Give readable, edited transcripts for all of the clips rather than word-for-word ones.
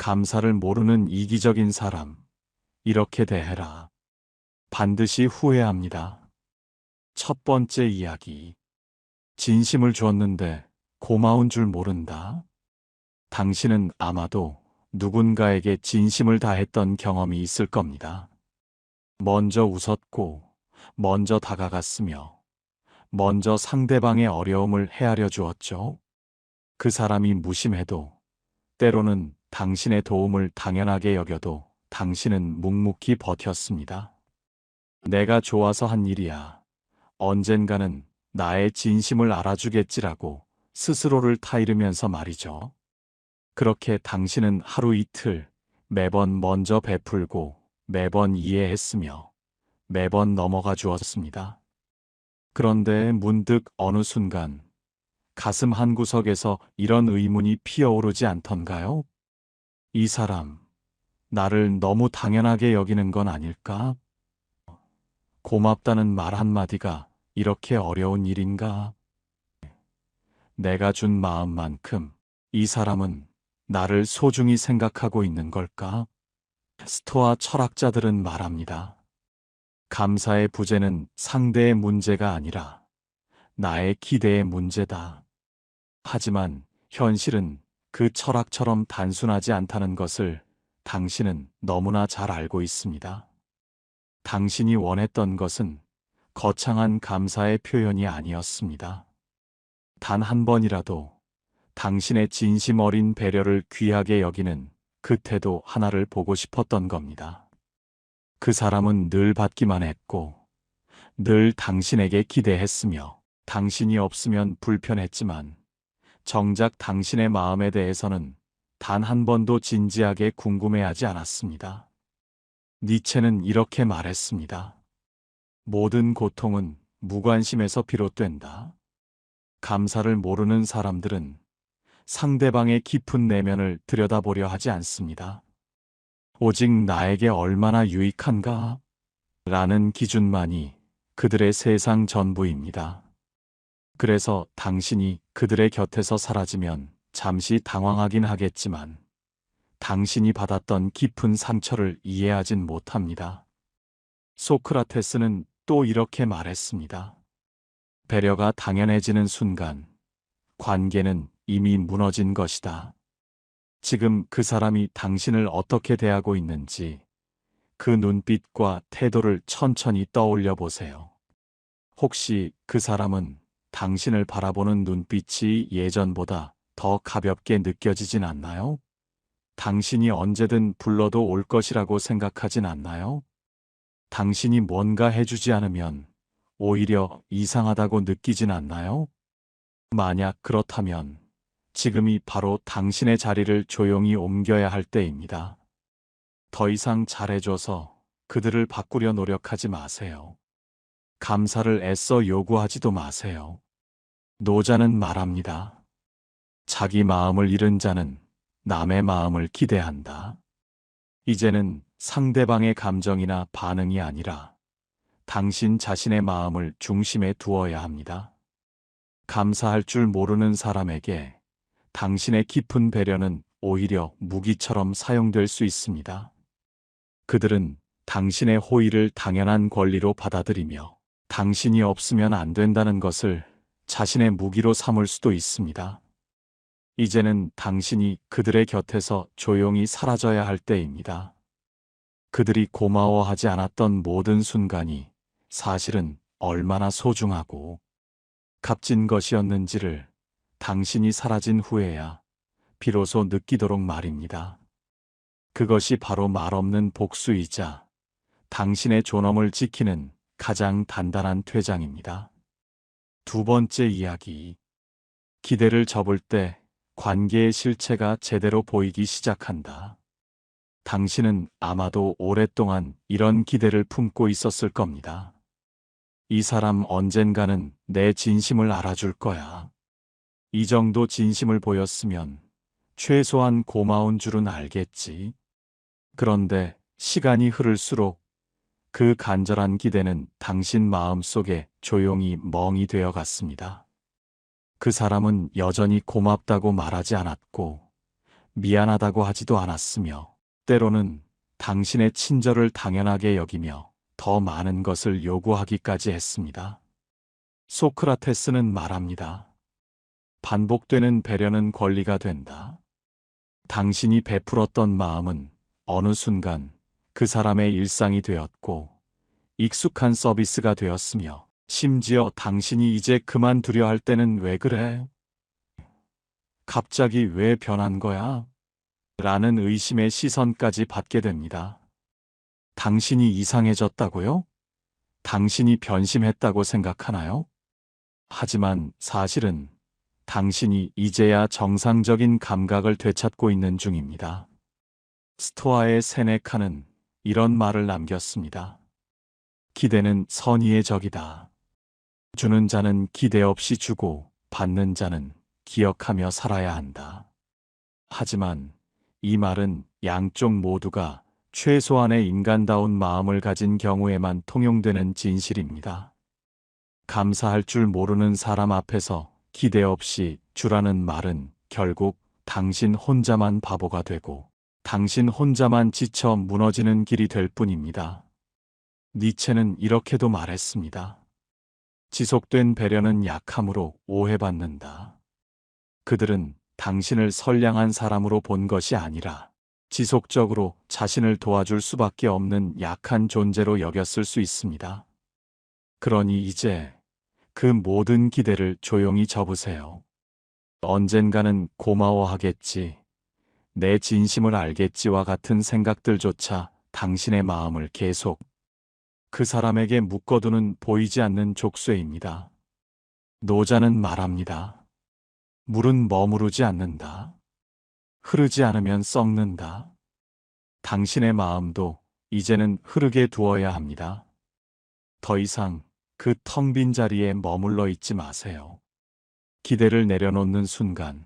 감사를 모르는 이기적인 사람, 이렇게 대해라. 반드시 후회합니다. 첫 번째 이야기. 진심을 줬는데 고마운 줄 모른다. 당신은 아마도 누군가에게 진심을 다했던 경험이 있을 겁니다. 먼저 웃었고, 먼저 다가갔으며, 먼저 상대방의 어려움을 헤아려 주었죠. 그 사람이 무심해도, 때로는 당신의 도움을 당연하게 여겨도 당신은 묵묵히 버텼습니다. 내가 좋아서 한 일이야. 언젠가는 나의 진심을 알아주겠지라고 스스로를 타이르면서 말이죠. 그렇게 당신은 하루 이틀 매번 먼저 베풀고 매번 이해했으며 매번 넘어가 주었습니다. 그런데 문득 어느 순간 가슴 한구석에서 이런 의문이 피어오르지 않던가요? 이 사람, 나를 너무 당연하게 여기는 건 아닐까? 고맙다는 말 한마디가 이렇게 어려운 일인가? 내가 준 마음만큼 이 사람은 나를 소중히 생각하고 있는 걸까? 스토아 철학자들은 말합니다. 감사의 부재는 상대의 문제가 아니라 나의 기대의 문제다. 하지만 현실은 그 철학처럼 단순하지 않다는 것을 당신은 너무나 잘 알고 있습니다. 당신이 원했던 것은 거창한 감사의 표현이 아니었습니다. 단 한 번이라도 당신의 진심 어린 배려를 귀하게 여기는 그 태도 하나를 보고 싶었던 겁니다. 그 사람은 늘 받기만 했고, 늘 당신에게 기대했으며, 당신이 없으면 불편했지만, 정작 당신의 마음에 대해서는 단 한 번도 진지하게 궁금해하지 않았습니다. 니체는 이렇게 말했습니다. 모든 고통은 무관심에서 비롯된다. 감사를 모르는 사람들은 상대방의 깊은 내면을 들여다보려 하지 않습니다. 오직 나에게 얼마나 유익한가? 라는 기준만이 그들의 세상 전부입니다. 그래서 당신이 그들의 곁에서 사라지면 잠시 당황하긴 하겠지만 당신이 받았던 깊은 상처를 이해하진 못합니다. 소크라테스는 또 이렇게 말했습니다. 배려가 당연해지는 순간 관계는 이미 무너진 것이다. 지금 그 사람이 당신을 어떻게 대하고 있는지 그 눈빛과 태도를 천천히 떠올려 보세요. 혹시 그 사람은 당신을 바라보는 눈빛이 예전보다 더 가볍게 느껴지진 않나요? 당신이 언제든 불러도 올 것이라고 생각하진 않나요? 당신이 뭔가 해주지 않으면 오히려 이상하다고 느끼진 않나요? 만약 그렇다면 지금이 바로 당신의 자리를 조용히 옮겨야 할 때입니다. 더 이상 잘해줘서 그들을 바꾸려 노력하지 마세요. 감사를 애써 요구하지도 마세요. 노자는 말합니다. 자기 마음을 잃은 자는 남의 마음을 기대한다. 이제는 상대방의 감정이나 반응이 아니라 당신 자신의 마음을 중심에 두어야 합니다. 감사할 줄 모르는 사람에게 당신의 깊은 배려는 오히려 무기처럼 사용될 수 있습니다. 그들은 당신의 호의를 당연한 권리로 받아들이며 당신이 없으면 안 된다는 것을 자신의 무기로 삼을 수도 있습니다. 이제는 당신이 그들의 값에서 조용히 사라져야 할 때입니다. 그들이 고마워하지 않았던 모든 순간이 사실은 얼마나 소중하고 값진 것이었는지를 당신이 사라진 후에야 비로소 느끼도록 말입니다. 그것이 바로 말없는 복수이자 당신의 존엄을 지키는 가장 단단한 퇴장입니다. 두 번째 이야기. 기대를 접을 때 관계의 실체가 제대로 보이기 시작한다. 당신은 아마도 오랫동안 이런 기대를 품고 있었을 겁니다. 이 사람 언젠가는 내 진심을 알아줄 거야. 이 정도 진심을 보였으면 최소한 고마운 줄은 알겠지. 그런데 시간이 흐를수록 그 간절한 기대는 당신 마음속에 조용히 멍이 되어 갔습니다. 그 사람은 여전히 고맙다고 말하지 않았고 미안하다고 하지도 않았으며, 때로는 당신의 친절을 당연하게 여기며 더 많은 것을 요구하기까지 했습니다. 소크라테스는 말합니다. 반복되는 배려는 권리가 된다. 당신이 베풀었던 마음은 어느 순간 그 사람의 일상이 되었고 익숙한 서비스가 되었으며, 심지어 당신이 이제 그만두려 할 때는 왜 그래? 갑자기 왜 변한 거야? 라는 의심의 시선까지 받게 됩니다. 당신이 이상해졌다고요? 당신이 변심했다고 생각하나요? 하지만 사실은 당신이 이제야 정상적인 감각을 되찾고 있는 중입니다. 스토아의 세네카는 이런 말을 남겼습니다. 기대는 선의의 적이다. 주는 자는 기대 없이 주고 받는 자는 기억하며 살아야 한다. 하지만 이 말은 양쪽 모두가 최소한의 인간다운 마음을 가진 경우에만 통용되는 진실입니다. 감사할 줄 모르는 사람 앞에서 기대 없이 주라는 말은 결국 당신 혼자만 바보가 되고 당신 혼자만 지쳐 무너지는 길이 될 뿐입니다. 니체는 이렇게도 말했습니다. 지속된 배려는 약함으로 오해받는다. 그들은 당신을 선량한 사람으로 본 것이 아니라 지속적으로 자신을 도와줄 수밖에 없는 약한 존재로 여겼을 수 있습니다. 그러니 이제 그 모든 기대를 조용히 접으세요. 언젠가는 고마워하겠지, 내 진심을 알겠지와 같은 생각들조차 당신의 마음을 계속 그 사람에게 묶어두는 보이지 않는 족쇄입니다. 노자는 말합니다. 물은 머무르지 않는다. 흐르지 않으면 썩는다. 당신의 마음도 이제는 흐르게 두어야 합니다. 더 이상 그 텅 빈 자리에 머물러 있지 마세요. 기대를 내려놓는 순간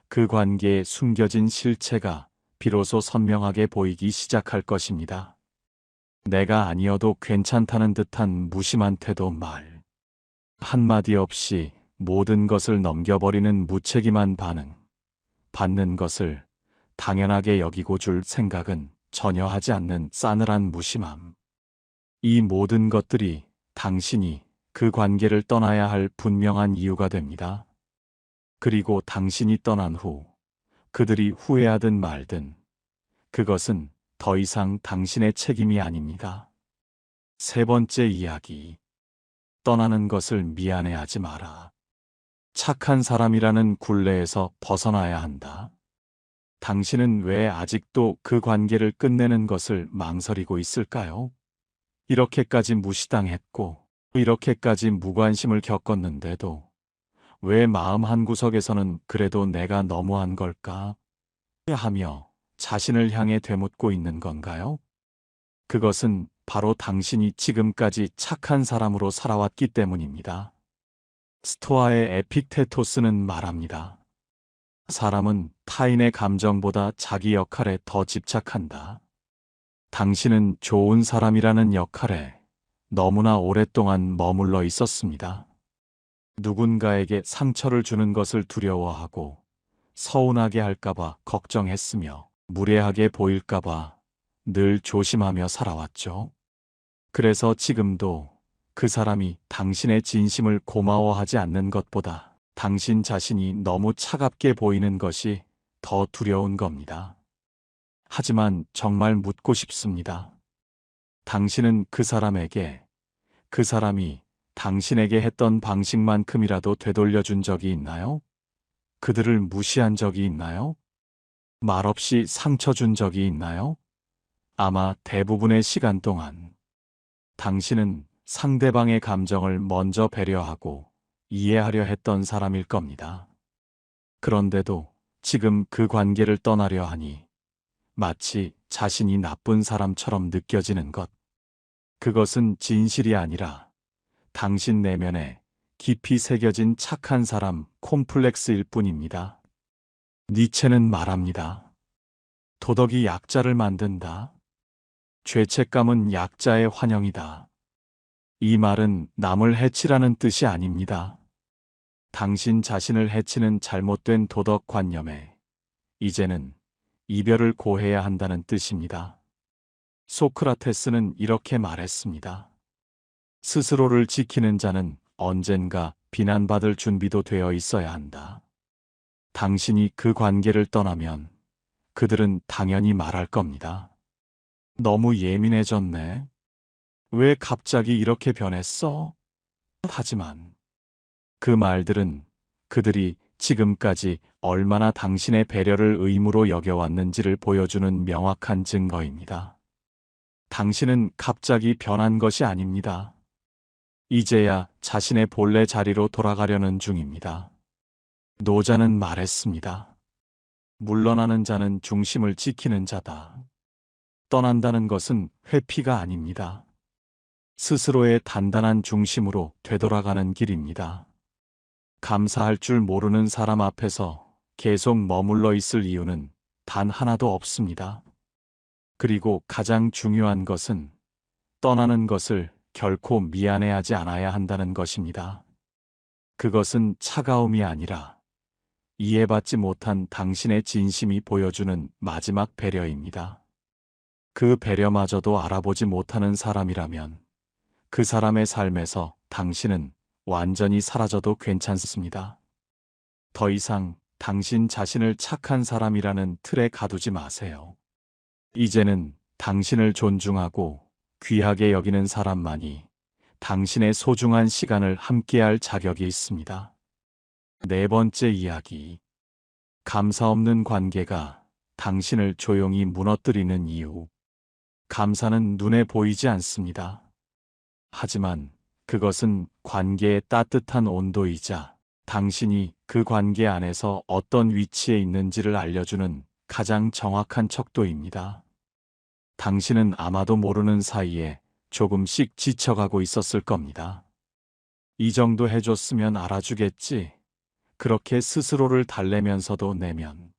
그 관계에 숨겨진 실체가 비로소 선명하게 보이기 시작할 것입니다. 내가 아니어도 괜찮다는 듯한 무심한 태도, 말 한마디 없이 모든 것을 넘겨버리는 무책임한 반응, 받는 것을 당연하게 여기고 줄 생각은 전혀 하지 않는 싸늘한 무심함. 이 모든 것들이 당신이 그 관계를 떠나야 할 분명한 이유가 됩니다. 그리고 당신이 떠난 후 그들이 후회하든 말든 그것은 더 이상 당신의 책임이 아닙니다. 세 번째 이야기. 떠나는 것을 미안해하지 마라. 착한 사람이라는 굴레에서 벗어나야 한다. 당신은 왜 아직도 그 관계를 끝내는 것을 망설이고 있을까요? 이렇게까지 무시당했고 이렇게까지 무관심을 겪었는데도 왜 마음 한구석에서는 그래도 내가 너무한 걸까? 하며 자신을 향해 되묻고 있는 건가요? 그것은 바로 당신이 지금까지 착한 사람으로 살아왔기 때문입니다. 스토아의 에픽테토스는 말합니다. 사람은 타인의 감정보다 자기 역할에 더 집착한다. 당신은 좋은 사람이라는 역할에 너무나 오랫동안 머물러 있었습니다. 누군가에게 상처를 주는 것을 두려워하고 서운하게 할까봐 걱정했으며 무례하게 보일까봐 늘 조심하며 살아왔죠. 그래서 지금도 그 사람이 당신의 진심을 고마워하지 않는 것보다 당신 자신이 너무 차갑게 보이는 것이 더 두려운 겁니다. 하지만 정말 묻고 싶습니다. 당신은 그 사람에게 그 사람이 당신에게 했던 방식만큼이라도 되돌려준 적이 있나요? 그들을 무시한 적이 있나요? 말없이 상처 준 적이 있나요? 아마 대부분의 시간 동안 당신은 상대방의 감정을 먼저 배려하고 이해하려 했던 사람일 겁니다. 그런데도 지금 그 관계를 떠나려 하니 마치 자신이 나쁜 사람처럼 느껴지는 것. 그것은 진실이 아니라 당신 내면에 깊이 새겨진 착한 사람 콤플렉스일 뿐입니다. 니체는 말합니다. 도덕이 약자를 만든다. 죄책감은 약자의 환영이다. 이 말은 남을 해치라는 뜻이 아닙니다. 당신 자신을 해치는 잘못된 도덕관념에 이제는 이별을 고해야 한다는 뜻입니다. 소크라테스는 이렇게 말했습니다. 스스로를 지키는 자는 언젠가 비난받을 준비도 되어 있어야 한다. 당신이 그 관계를 떠나면 그들은 당연히 말할 겁니다. 너무 예민해졌네. 왜 갑자기 이렇게 변했어? 하지만 그 말들은 그들이 지금까지 얼마나 당신의 배려를 의무로 여겨왔는지를 보여주는 명확한 증거입니다. 당신은 갑자기 변한 것이 아닙니다. 이제야 자신의 본래 자리로 돌아가려는 중입니다. 노자는 말했습니다. 물러나는 자는 중심을 지키는 자다. 떠난다는 것은 회피가 아닙니다. 스스로의 단단한 중심으로 되돌아가는 길입니다. 감사할 줄 모르는 사람 앞에서 계속 머물러 있을 이유는 단 하나도 없습니다. 그리고 가장 중요한 것은 떠나는 것을 결코 미안해하지 않아야 한다는 것입니다. 그것은 차가움이 아니라 이해받지 못한 당신의 진심이 보여주는 마지막 배려입니다. 그 배려마저도 알아보지 못하는 사람이라면 그 사람의 삶에서 당신은 완전히 사라져도 괜찮습니다. 더 이상 당신 자신을 착한 사람이라는 틀에 가두지 마세요. 이제는 당신을 존중하고 귀하게 여기는 사람만이 당신의 소중한 시간을 함께할 자격이 있습니다. 네 번째 이야기. 감사 없는 관계가 당신을 조용히 무너뜨리는 이유. 감사는 눈에 보이지 않습니다. 하지만 그것은 관계의 따뜻한 온도이자 당신이 그 관계 안에서 어떤 위치에 있는지를 알려주는 가장 정확한 척도입니다. 당신은 아마도 모르는 사이에 조금씩 지쳐가고 있었을 겁니다. 이 정도 해줬으면 알아주겠지. 그렇게 스스로를 달래면서도 내면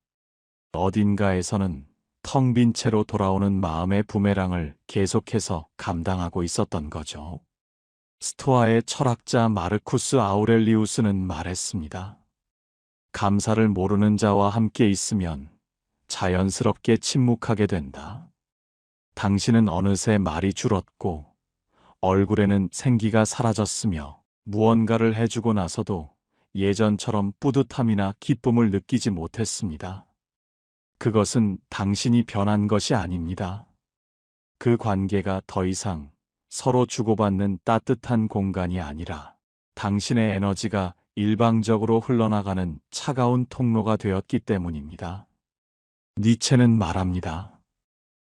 어딘가에서는 텅 빈 채로 돌아오는 마음의 부메랑을 계속해서 감당하고 있었던 거죠. 스토아의 철학자 마르쿠스 아우렐리우스는 말했습니다. 감사를 모르는 자와 함께 있으면 자연스럽게 침묵하게 된다. 당신은 어느새 말이 줄었고 얼굴에는 생기가 사라졌으며 무언가를 해주고 나서도 예전처럼 뿌듯함이나 기쁨을 느끼지 못했습니다. 그것은 당신이 변한 것이 아닙니다. 그 관계가 더 이상 서로 주고받는 따뜻한 공간이 아니라 당신의 에너지가 일방적으로 흘러나가는 차가운 통로가 되었기 때문입니다. 니체는 말합니다.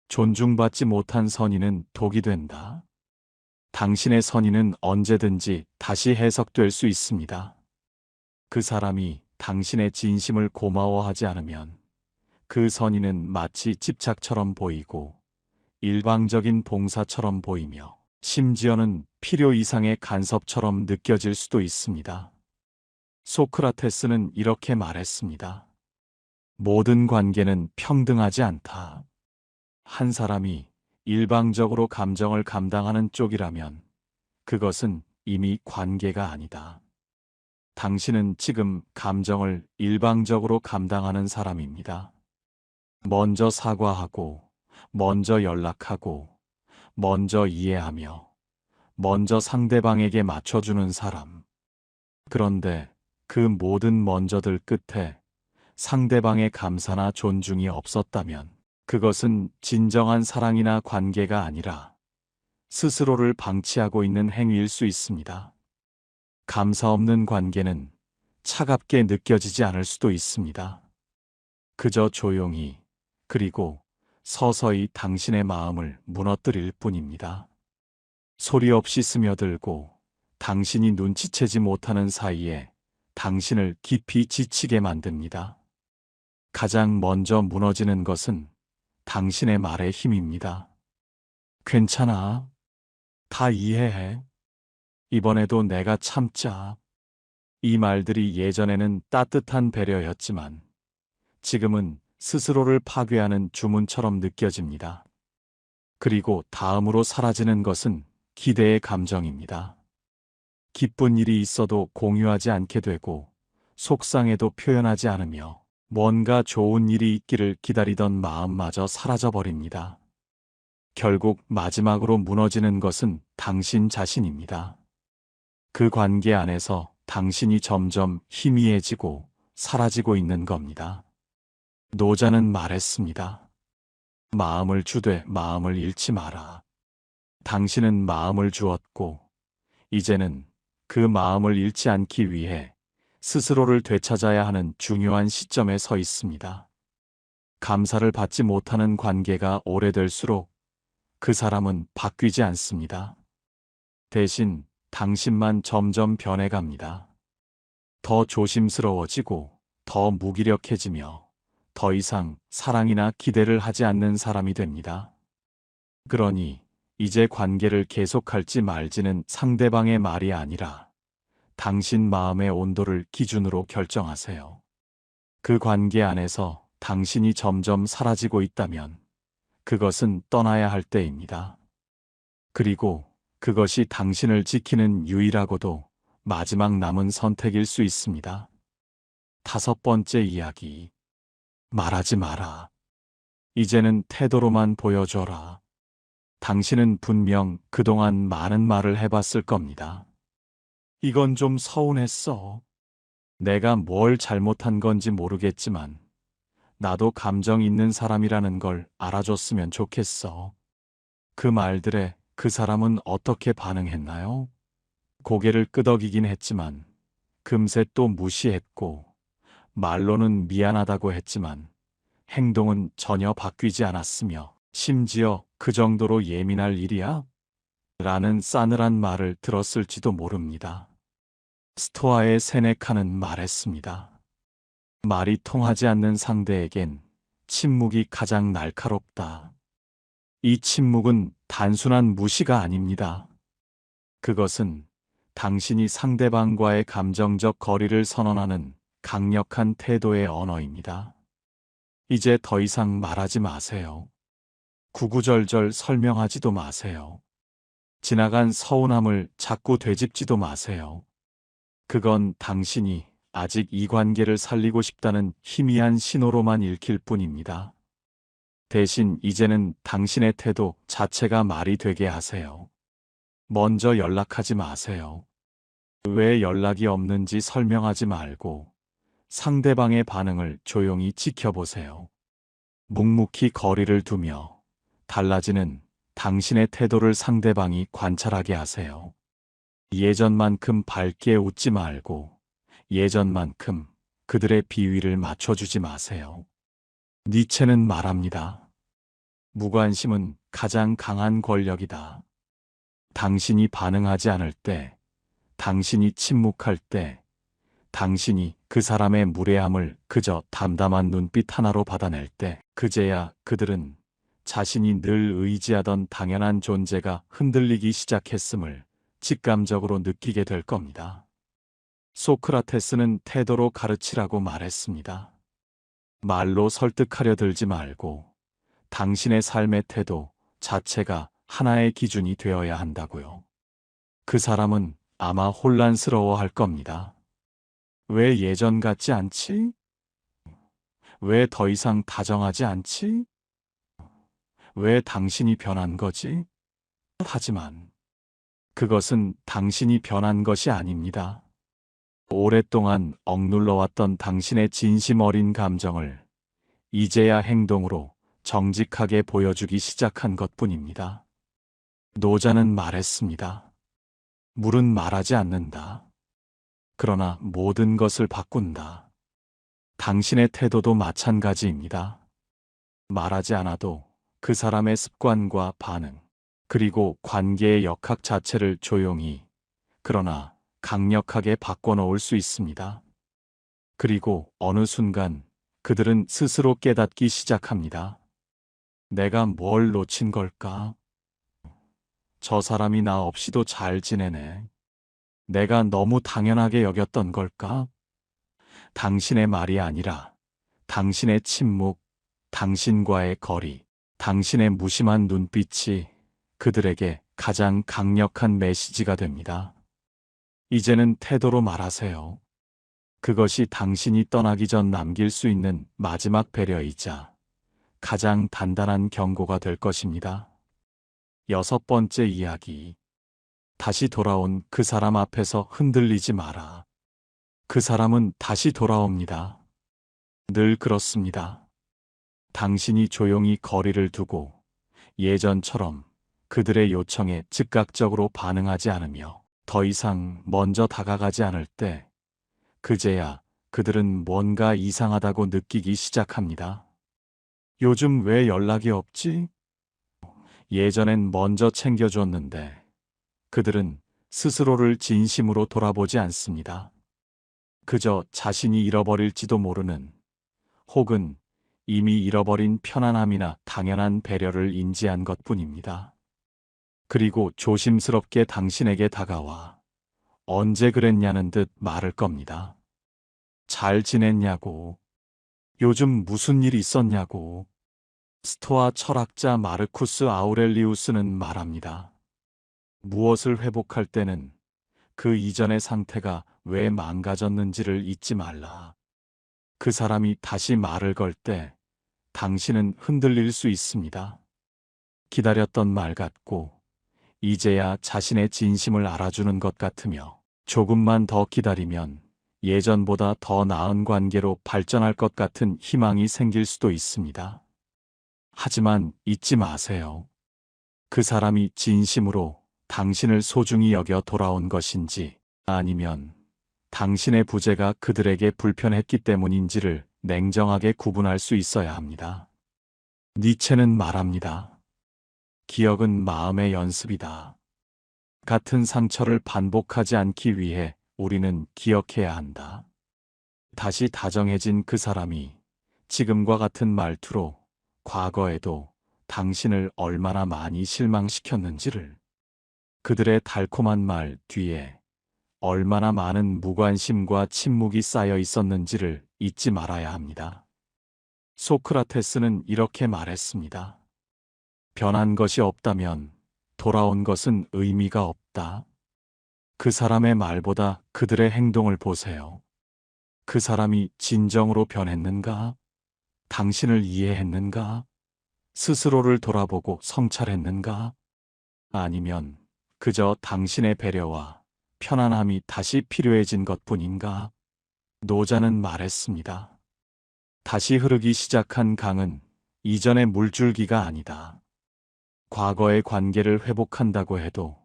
존중받지 못한 선의는 독이 된다. 당신의 선의는 언제든지 다시 해석될 수 있습니다. 그 사람이 당신의 진심을 고마워하지 않으면 그 선의는 마치 집착처럼 보이고 일방적인 봉사처럼 보이며 심지어는 필요 이상의 간섭처럼 느껴질 수도 있습니다. 소크라테스는 이렇게 말했습니다. 모든 관계는 평등하지 않다. 한 사람이 일방적으로 감정을 감당하는 쪽이라면 그것은 이미 관계가 아니다. 당신은 지금 감정을 일방적으로 감당하는 사람입니다. 먼저 사과하고, 먼저 연락하고, 먼저 이해하며, 먼저 상대방에게 맞춰주는 사람. 그런데 그 모든 먼저들 끝에 상대방의 감사나 존중이 없었다면 그것은 진정한 사랑이나 관계가 아니라 스스로를 방치하고 있는 행위일 수 있습니다. 감사 없는 관계는 차갑게 느껴지지 않을 수도 있습니다. 그저 조용히 그리고 서서히 당신의 마음을 무너뜨릴 뿐입니다. 소리 없이 스며들고 당신이 눈치채지 못하는 사이에 당신을 깊이 지치게 만듭니다. 가장 먼저 무너지는 것은 당신의 말의 힘입니다. 괜찮아. 다 이해해. 이번에도 내가 참자. 이 말들이 예전에는 따뜻한 배려였지만 지금은 스스로를 파괴하는 주문처럼 느껴집니다. 그리고 다음으로 사라지는 것은 기대의 감정입니다. 기쁜 일이 있어도 공유하지 않게 되고 속상해도 표현하지 않으며 뭔가 좋은 일이 있기를 기다리던 마음마저 사라져버립니다. 결국 마지막으로 무너지는 것은 당신 자신입니다. 그 관계 안에서 당신이 점점 희미해지고 사라지고 있는 겁니다. 노자는 말했습니다. 마음을 주되 마음을 잃지 마라. 당신은 마음을 주었고, 이제는 그 마음을 잃지 않기 위해 스스로를 되찾아야 하는 중요한 시점에 서 있습니다. 감사를 받지 못하는 관계가 오래될수록 그 사람은 바뀌지 않습니다. 대신 당신만 점점 변해갑니다. 더 조심스러워지고 더 무기력해지며 더 이상 사랑이나 기대를 하지 않는 사람이 됩니다. 그러니 이제 관계를 계속할지 말지는 상대방의 말이 아니라 당신 마음의 온도를 기준으로 결정하세요. 그 관계 안에서 당신이 점점 사라지고 있다면 그것은 떠나야 할 때입니다. 그리고 그것이 당신을 지키는 유일하고도 마지막 남은 선택일 수 있습니다. 5번째 이야기. 말하지 마라. 이제는 태도로만 보여줘라. 당신은 분명 그동안 많은 말을 해봤을 겁니다. 이건 좀 서운했어. 내가 뭘 잘못한 건지 모르겠지만 나도 감정 있는 사람이라는 걸 알아줬으면 좋겠어. 그 말들에 그 사람은 어떻게 반응했나요? 고개를 끄덕이긴 했지만 금세 또 무시했고, 말로는 미안하다고 했지만 행동은 전혀 바뀌지 않았으며, 심지어 그 정도로 예민할 일이야? 라는 싸늘한 말을 들었을지도 모릅니다. 스토아의 세네카는 말했습니다. 말이 통하지 않는 상대에겐 침묵이 가장 날카롭다. 이 침묵은 단순한 무시가 아닙니다. 그것은 당신이 상대방과의 감정적 거리를 선언하는 강력한 태도의 언어입니다. 이제 더 이상 말하지 마세요. 구구절절 설명하지도 마세요. 지나간 서운함을 자꾸 되짚지도 마세요. 그건 당신이 아직 이 관계를 살리고 싶다는 희미한 신호로만 읽힐 뿐입니다. 대신 이제는 당신의 태도 자체가 말이 되게 하세요. 먼저 연락하지 마세요. 왜 연락이 없는지 설명하지 말고 상대방의 반응을 조용히 지켜보세요. 묵묵히 거리를 두며 달라지는 당신의 태도를 상대방이 관찰하게 하세요. 예전만큼 밝게 웃지 말고 예전만큼 그들의 비위를 맞춰주지 마세요. 니체는 말합니다. 무관심은 가장 강한 권력이다. 당신이 반응하지 않을 때, 당신이 침묵할 때, 당신이 그 사람의 무례함을 그저 담담한 눈빛 하나로 받아낼 때, 그제야 그들은 자신이 늘 의지하던 당연한 존재가 흔들리기 시작했음을 직감적으로 느끼게 될 겁니다. 소크라테스는 태도로 가르치라고 말했습니다. 말로 설득하려 들지 말고 당신의 삶의 태도 자체가 하나의 기준이 되어야 한다고요. 그 사람은 아마 혼란스러워할 겁니다. 왜 예전 같지 않지? 왜 더 이상 다정하지 않지? 왜 당신이 변한 거지? 하지만 그것은 당신이 변한 것이 아닙니다. 오랫동안 억눌러왔던 당신의 진심 어린 감정을 이제야 행동으로 정직하게 보여주기 시작한 것뿐입니다. 노자는 말했습니다. 물은 말하지 않는다. 그러나 모든 것을 바꾼다. 당신의 태도도 마찬가지입니다. 말하지 않아도 그 사람의 습관과 반응, 그리고 관계의 역학 자체를 조용히, 그러나 강력하게 바꿔놓을 수 있습니다. 그리고 어느 순간 그들은 스스로 깨닫기 시작합니다. 내가 뭘 놓친 걸까? 저 사람이 나 없이도 잘 지내네. 내가 너무 당연하게 여겼던 걸까? 당신의 말이 아니라 당신의 침묵, 당신과의 거리, 당신의 무심한 눈빛이 그들에게 가장 강력한 메시지가 됩니다. 이제는 태도로 말하세요. 그것이 당신이 떠나기 전 남길 수 있는 마지막 배려이자 가장 단단한 경고가 될 것입니다. 여섯 번째 이야기. 다시 돌아온 그 사람 앞에서 흔들리지 마라. 그 사람은 다시 돌아옵니다. 늘 그렇습니다. 당신이 조용히 거리를 두고 예전처럼 그들의 요청에 즉각적으로 반응하지 않으며 더 이상 먼저 다가가지 않을 때, 그제야 그들은 뭔가 이상하다고 느끼기 시작합니다. 요즘 왜 연락이 없지? 예전엔 먼저 챙겨줬는데. 그들은 스스로를 진심으로 돌아보지 않습니다. 그저 자신이 잃어버릴지도 모르는, 혹은 이미 잃어버린 편안함이나 당연한 배려를 인지한 것뿐입니다. 그리고 조심스럽게 당신에게 다가와 언제 그랬냐는 듯 말할 겁니다. 잘 지냈냐고, 요즘 무슨 일 있었냐고. 스토아 철학자 마르쿠스 아우렐리우스는 말합니다. 무엇을 회복할 때는 그 이전의 상태가 왜 망가졌는지를 잊지 말라. 그 사람이 다시 말을 걸 때 당신은 흔들릴 수 있습니다. 기다렸던 말 같고, 이제야 자신의 진심을 알아주는 것 같으며, 조금만 더 기다리면 예전보다 더 나은 관계로 발전할 것 같은 희망이 생길 수도 있습니다. 하지만 잊지 마세요. 그 사람이 진심으로 당신을 소중히 여겨 돌아온 것인지, 아니면 당신의 부재가 그들에게 불편했기 때문인지를 냉정하게 구분할 수 있어야 합니다. 니체는 말합니다. 기억은 마음의 연습이다. 같은 상처를 반복하지 않기 위해 우리는 기억해야 한다. 다시 다정해진 그 사람이 지금과 같은 말투로 과거에도 당신을 얼마나 많이 실망시켰는지를, 그들의 달콤한 말 뒤에 얼마나 많은 무관심과 침묵이 쌓여 있었는지를 잊지 말아야 합니다. 소크라테스는 이렇게 말했습니다. 변한 것이 없다면 돌아온 것은 의미가 없다. 그 사람의 말보다 그들의 행동을 보세요. 그 사람이 진정으로 변했는가? 당신을 이해했는가? 스스로를 돌아보고 성찰했는가? 아니면 그저 당신의 배려와 편안함이 다시 필요해진 것뿐인가? 노자는 말했습니다. 다시 흐르기 시작한 강은 이전의 물줄기가 아니다. 과거의 관계를 회복한다고 해도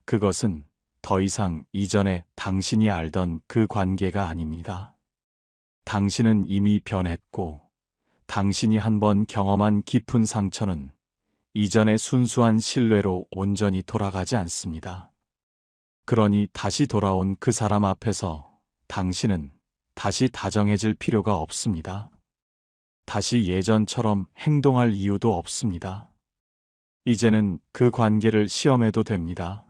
그것은 더 이상 이전에 당신이 알던 그 관계가 아닙니다. 당신은 이미 변했고, 당신이 한번 경험한 깊은 상처는 이전의 순수한 신뢰로 온전히 돌아가지 않습니다. 그러니 다시 돌아온 그 사람 앞에서 당신은 다시 다정해질 필요가 없습니다. 다시 예전처럼 행동할 이유도 없습니다. 이제는 그 관계를 시험해도 됩니다.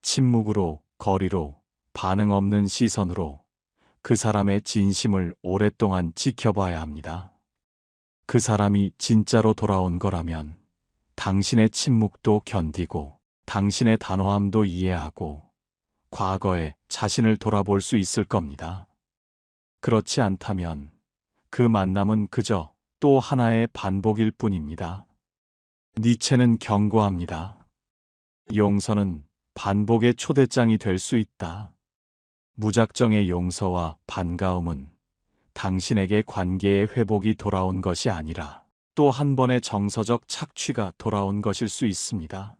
침묵으로, 거리로, 반응 없는 시선으로 그 사람의 진심을 오랫동안 지켜봐야 합니다. 그 사람이 진짜로 돌아온 거라면 당신의 침묵도 견디고, 당신의 단호함도 이해하고, 과거에 자신을 돌아볼 수 있을 겁니다. 그렇지 않다면 그 만남은 그저 또 하나의 반복일 뿐입니다. 니체는 경고합니다. 용서는 반복의 초대장이 될 수 있다. 무작정의 용서와 반가움은 당신에게 관계의 회복이 돌아온 것이 아니라 또 한 번의 정서적 착취가 돌아온 것일 수 있습니다.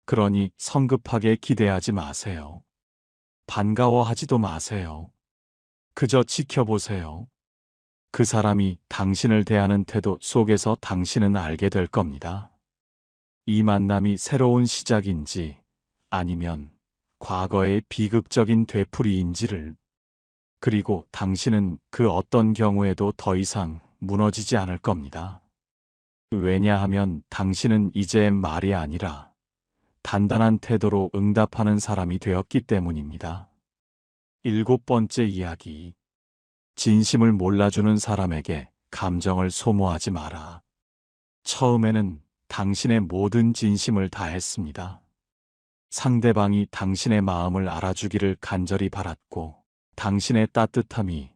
그러니 성급하게 기대하지 마세요. 반가워하지도 마세요. 그저 지켜보세요. 그 사람이 당신을 대하는 태도 속에서 당신은 알게 될 겁니다. 이 만남이 새로운 시작인지 아니면 과거의 비극적인 되풀이인지를. 그리고 당신은 그 어떤 경우에도 더 이상 무너지지 않을 겁니다. 왜냐하면 당신은 이제 말이 아니라 단단한 태도로 응답하는 사람이 되었기 때문입니다. 일곱 번째 이야기. 진심을 몰라주는 사람에게 감정을 소모하지 마라. 처음에는 당신의 모든 진심을 다했습니다. 상대방이 당신의 마음을 알아주기를 간절히 바랐고, 당신의 따뜻함이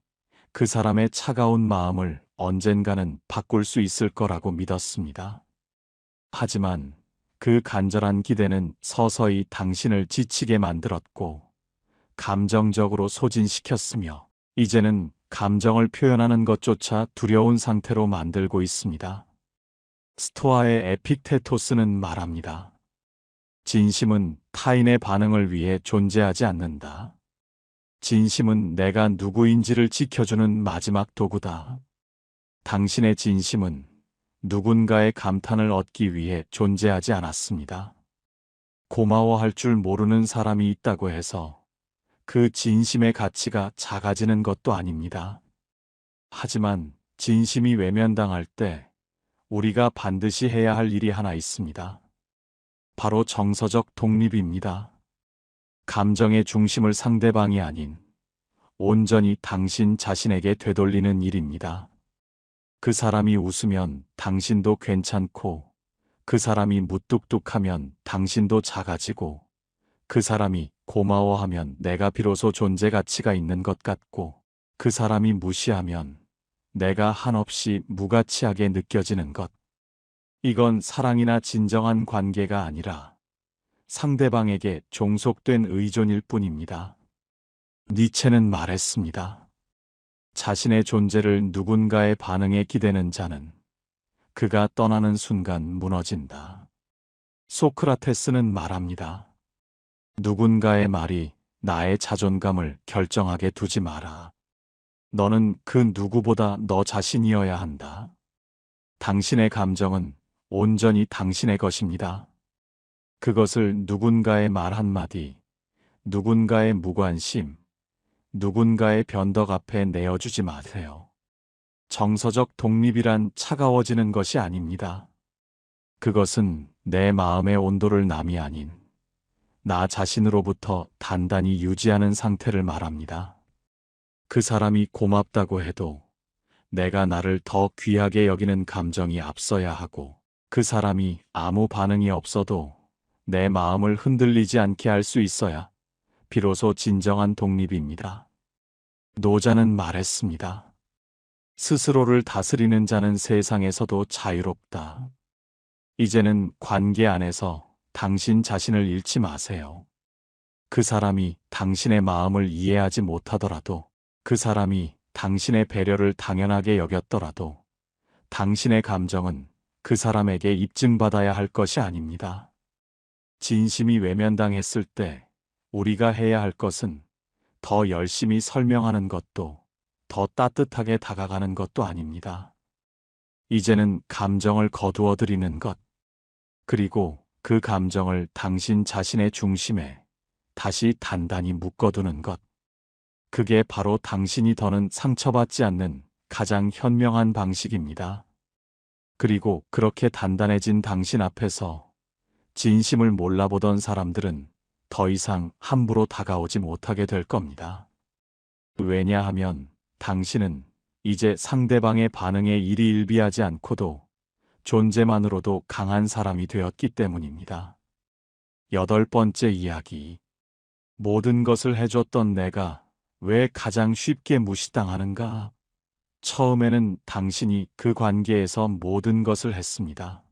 그 사람의 차가운 마음을 언젠가는 바꿀 수 있을 거라고 믿었습니다. 하지만 그 간절한 기대는 서서히 당신을 지치게 만들었고 감정적으로 소진시켰으며 이제는 감정을 표현하는 것조차 두려운 상태로 만들고 있습니다. 스토아의 에픽테토스는 말합니다. 진심은 타인의 반응을 위해 존재하지 않는다. 진심은 내가 누구인지를 지켜주는 마지막 도구다. 당신의 진심은 누군가의 감탄을 얻기 위해 존재하지 않았습니다. 고마워할 줄 모르는 사람이 있다고 해서 그 진심의 가치가 작아지는 것도 아닙니다. 하지만 진심이 외면당할 때 우리가 반드시 해야 할 일이 하나 있습니다. 바로 정서적 독립입니다. 감정의 중심을 상대방이 아닌 온전히 당신 자신에게 되돌리는 일입니다. 그 사람이 웃으면 당신도 괜찮고, 그 사람이 무뚝뚝하면 당신도 작아지고, 그 사람이 고마워하면 내가 비로소 존재 가치가 있는 것 같고, 그 사람이 무시하면 내가 한없이 무가치하게 느껴지는 것. 이건 사랑이나 진정한 관계가 아니라 상대방에게 종속된 의존일 뿐입니다. 니체는 말했습니다. 자신의 존재를 누군가의 반응에 기대는 자는 그가 떠나는 순간 무너진다. 소크라테스는 말합니다. 누군가의 말이 나의 자존감을 결정하게 두지 마라. 너는 그 누구보다 너 자신이어야 한다. 당신의 감정은 온전히 당신의 것입니다. 그것을 누군가의 말 한마디, 누군가의 무관심, 누군가의 변덕 앞에 내어주지 마세요. 정서적 독립이란 차가워지는 것이 아닙니다. 그것은 내 마음의 온도를 남이 아닌 나 자신으로부터 단단히 유지하는 상태를 말합니다. 그 사람이 고맙다고 해도 내가 나를 더 귀하게 여기는 감정이 앞서야 하고, 그 사람이 아무 반응이 없어도 내 마음을 흔들리지 않게 할 수 있어야 비로소 진정한 독립입니다. 노자는 말했습니다. 스스로를 다스리는 자는 세상에서도 자유롭다. 이제는 관계 안에서 당신 자신을 잃지 마세요. 그 사람이 당신의 마음을 이해하지 못하더라도, 그 사람이 당신의 배려를 당연하게 여겼더라도 당신의 감정은 그 사람에게 입증받아야 할 것이 아닙니다. 진심이 외면당했을 때 우리가 해야 할 것은 더 열심히 설명하는 것도, 더 따뜻하게 다가가는 것도 아닙니다. 이제는 감정을 거두어 드리는 것, 그리고 그 감정을 당신 자신의 중심에 다시 단단히 묶어두는 것. 그게 바로 당신이 더는 상처받지 않는 가장 현명한 방식입니다. 그리고 그렇게 단단해진 당신 앞에서 진심을 몰라보던 사람들은 더 이상 함부로 다가오지 못하게 될 겁니다. 왜냐하면 당신은 이제 상대방의 반응에 일희일비하지 않고도 존재만으로도 강한 사람이 되었기 때문입니다. 8번째 이야기. 모든 것을 해줬던 내가 왜 가장 쉽게 무시당하는가? 처음에는 당신이 그 관계에서 모든 것을 했습니다.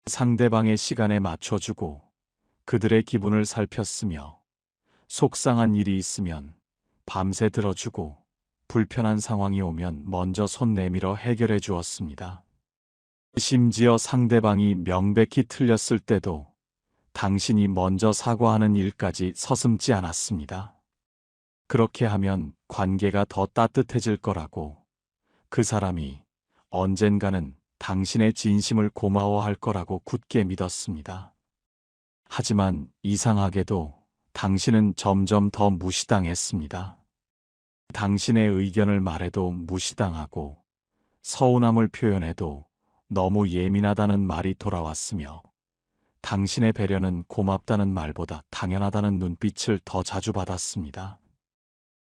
상대방의 시간에 맞춰주고 그들의 기분을 살폈으며, 속상한 일이 있으면 밤새 들어주고, 불편한 상황이 오면 먼저 손 내밀어 해결해 주었습니다. 심지어 상대방이 명백히 틀렸을 때도 당신이 먼저 사과하는 일까지 서슴지 않았습니다. 그렇게 하면 관계가 더 따뜻해질 거라고, 그 사람이 언젠가는 당신의 진심을 고마워할 거라고 굳게 믿었습니다. 하지만 이상하게도 당신은 점점 더 무시당했습니다. 당신의 의견을 말해도 무시당하고, 서운함을 표현해도 너무 예민하다는 말이 돌아왔으며, 당신의 배려는 고맙다는 말보다 당연하다는 눈빛을 더 자주 받았습니다.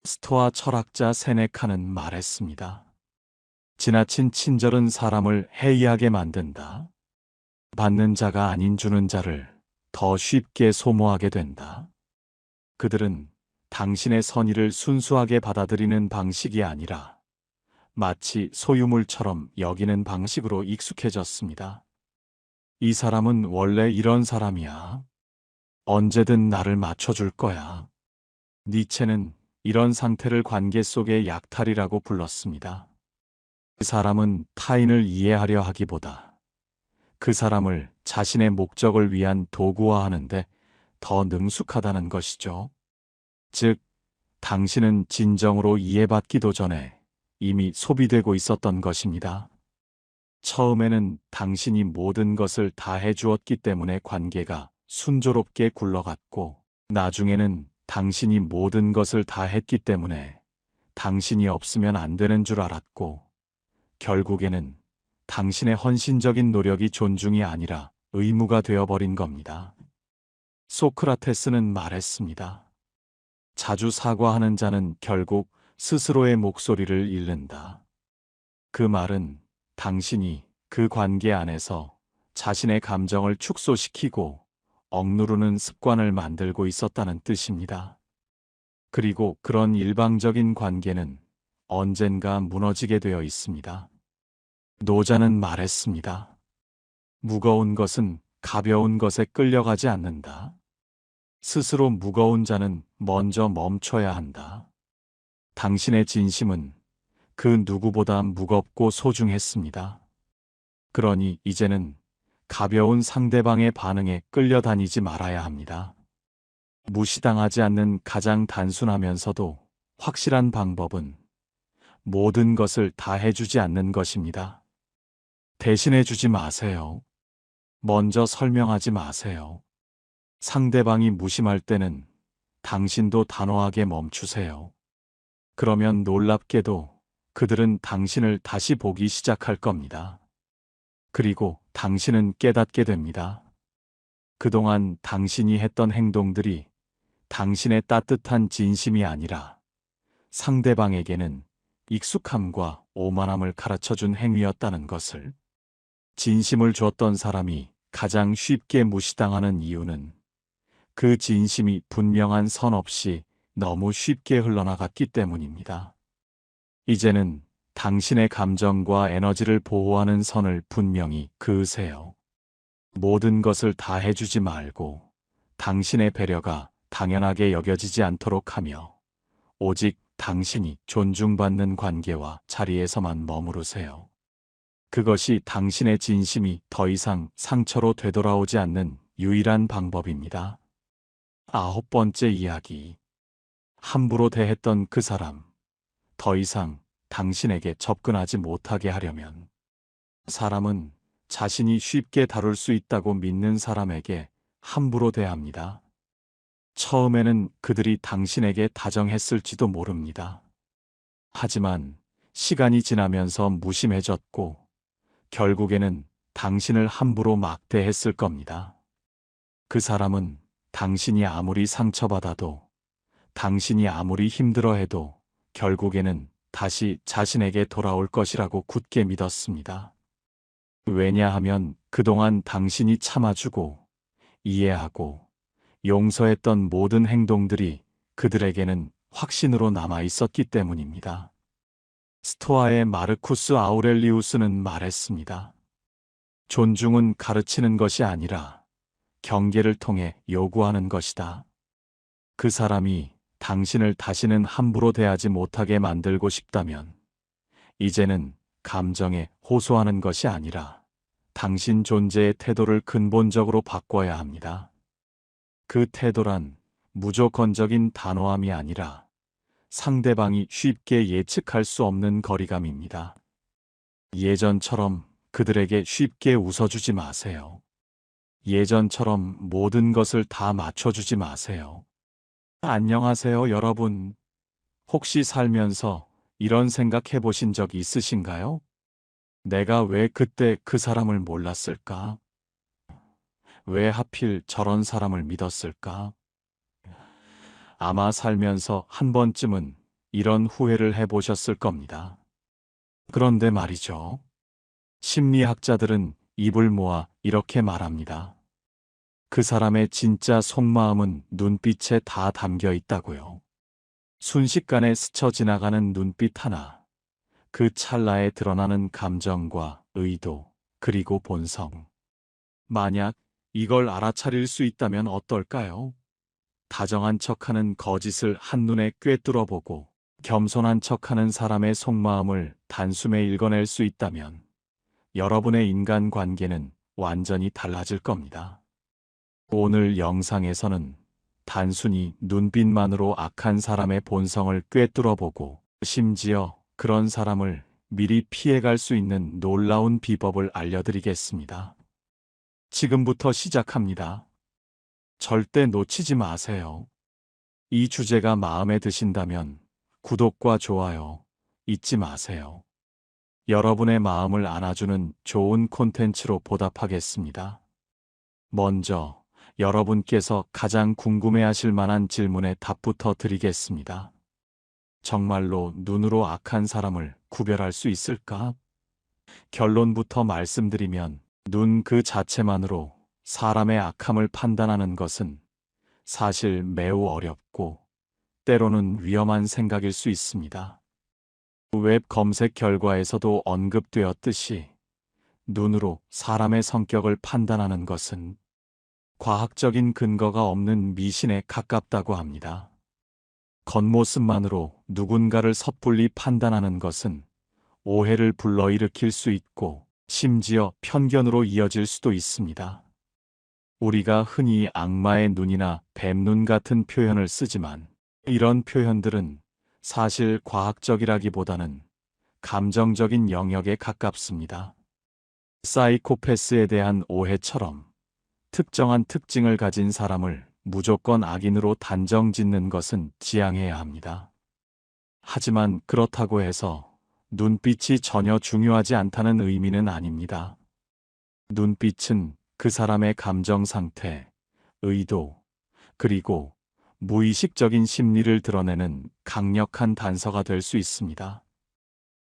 스토아 철학자 세네카는 말했습니다. 지나친 친절은 사람을 해이하게 만든다. 받는 자가 아닌 주는 자를 더 쉽게 소모하게 된다. 그들은 당신의 선의를 순수하게 받아들이는 방식이 아니라 마치 소유물처럼 여기는 방식으로 익숙해졌습니다. 이 사람은 원래 이런 사람이야. 언제든 나를 맞춰줄 거야. 니체는 이런 상태를 관계 속의 약탈이라고 불렀습니다. 그 사람은 타인을 이해하려 하기보다 그 사람을 자신의 목적을 위한 도구화하는데 더 능숙하다는 것이죠. 즉, 당신은 진정으로 이해받기도 전에 이미 소비되고 있었던 것입니다. 처음에는 당신이 모든 것을 다 해주었기 때문에 관계가 순조롭게 굴러갔고, 나중에는 당신이 모든 것을 다 했기 때문에 당신이 없으면 안 되는 줄 알았고, 결국에는 당신의 헌신적인 노력이 존중이 아니라 의무가 되어버린 겁니다. 소크라테스는 말했습니다. 자주 사과하는 자는 결국 스스로의 목소리를 잃는다. 그 말은 당신이 그 관계 안에서 자신의 감정을 축소시키고 억누르는 습관을 만들고 있었다는 뜻입니다. 그리고 그런 일방적인 관계는 언젠가 무너지게 되어 있습니다. 노자는 말했습니다. 무거운 것은 가벼운 것에 끌려가지 않는다. 스스로 무거운 자는 먼저 멈춰야 한다. 당신의 진심은 그 누구보다 무겁고 소중했습니다. 그러니 이제는 가벼운 상대방의 반응에 끌려다니지 말아야 합니다. 무시당하지 않는 가장 단순하면서도 확실한 방법은 모든 것을 다 해주지 않는 것입니다. 대신해주지 마세요. 먼저 설명하지 마세요. 상대방이 무심할 때는 당신도 단호하게 멈추세요. 그러면 놀랍게도 그들은 당신을 다시 보기 시작할 겁니다. 그리고 당신은 깨닫게 됩니다. 그동안 당신이 했던 행동들이 당신의 따뜻한 진심이 아니라 상대방에게는 익숙함과 오만함을 가르쳐준 행위였다는 것을. 진심을 줬던 사람이 가장 쉽게 무시당하는 이유는 그 진심이 분명한 선 없이 너무 쉽게 흘러나갔기 때문입니다. 이제는 당신의 감정과 에너지를 보호하는 선을 분명히 그으세요. 모든 것을 다 해주지 말고 당신의 배려가 당연하게 여겨지지 않도록 하며 오직 당신이 존중받는 관계와 자리에서만 머무르세요. 그것이 당신의 진심이 더 이상 상처로 되돌아오지 않는 유일한 방법입니다. 9번째 이야기. 함부로 대했던 그 사람. 더 이상 당신에게 접근하지 못하게 하려면 사람은 자신이 쉽게 다룰 수 있다고 믿는 사람에게 함부로 대합니다. 처음에는 그들이 당신에게 다정했을지도 모릅니다. 하지만 시간이 지나면서 무심해졌고 결국에는 당신을 함부로 막대했을 겁니다. 그 사람은 당신이 아무리 상처받아도, 당신이 아무리 힘들어해도 결국에는 다시 자신에게 돌아올 것이라고 굳게 믿었습니다. 왜냐하면 그동안 당신이 참아주고 이해하고 용서했던 모든 행동들이 그들에게는 확신으로 남아 있었기 때문입니다. 스토아의 마르쿠스 아우렐리우스는 말했습니다. 존중은 가르치는 것이 아니라 경계를 통해 요구하는 것이다. 그 사람이 당신을 다시는 함부로 대하지 못하게 만들고 싶다면 이제는 감정에 호소하는 것이 아니라 당신 존재의 태도를 근본적으로 바꿔야 합니다. 그 태도란 무조건적인 단호함이 아니라 상대방이 쉽게 예측할 수 없는 거리감입니다. 예전처럼 그들에게 쉽게 웃어주지 마세요. 예전처럼 모든 것을 다 맞춰주지 마세요. 안녕하세요, 여러분. 혹시 살면서 이런 생각 해보신 적 있으신가요? 내가 왜 그때 그 사람을 몰랐을까? 왜 하필 저런 사람을 믿었을까? 아마 살면서 한 번쯤은 이런 후회를 해보셨을 겁니다. 그런데 말이죠. 심리학자들은 입을 모아 이렇게 말합니다. 그 사람의 진짜 속마음은 눈빛에 다 담겨 있다고요. 순식간에 스쳐 지나가는 눈빛 하나, 그 찰나에 드러나는 감정과 의도, 그리고 본성. 만약 이걸 알아차릴 수 있다면 어떨까요? 다정한 척하는 거짓을 한눈에 꿰뚫어보고 겸손한 척하는 사람의 속마음을 단숨에 읽어낼 수 있다면 여러분의 인간관계는 완전히 달라질 겁니다. 오늘 영상에서는 단순히 눈빛만으로 악한 사람의 본성을 꿰뚫어보고 심지어 그런 사람을 미리 피해갈 수 있는 놀라운 비법을 알려드리겠습니다. 지금부터 시작합니다. 절대 놓치지 마세요. 이 주제가 마음에 드신다면 구독과 좋아요 잊지 마세요. 여러분의 마음을 안아주는 좋은 콘텐츠로 보답하겠습니다. 먼저 여러분께서 가장 궁금해하실 만한 질문에 답부터 드리겠습니다. 정말로 눈으로 악한 사람을 구별할 수 있을까? 결론부터 말씀드리면 눈 그 자체만으로 사람의 악함을 판단하는 것은 사실 매우 어렵고 때로는 위험한 생각일 수 있습니다. 웹 검색 결과에서도 언급되었듯이 눈으로 사람의 성격을 판단하는 것은 과학적인 근거가 없는 미신에 가깝다고 합니다. 겉모습만으로 누군가를 섣불리 판단하는 것은 오해를 불러일으킬 수 있고 심지어 편견으로 이어질 수도 있습니다. 우리가 흔히 악마의 눈이나 뱀눈 같은 표현을 쓰지만 이런 표현들은 사실 과학적이라기보다는 감정적인 영역에 가깝습니다. 사이코패스에 대한 오해처럼 특정한 특징을 가진 사람을 무조건 악인으로 단정 짓는 것은 지양해야 합니다. 하지만 그렇다고 해서 눈빛이 전혀 중요하지 않다는 의미는 아닙니다. 눈빛은 그 사람의 감정 상태, 의도, 그리고 무의식적인 심리를 드러내는 강력한 단서가 될 수 있습니다.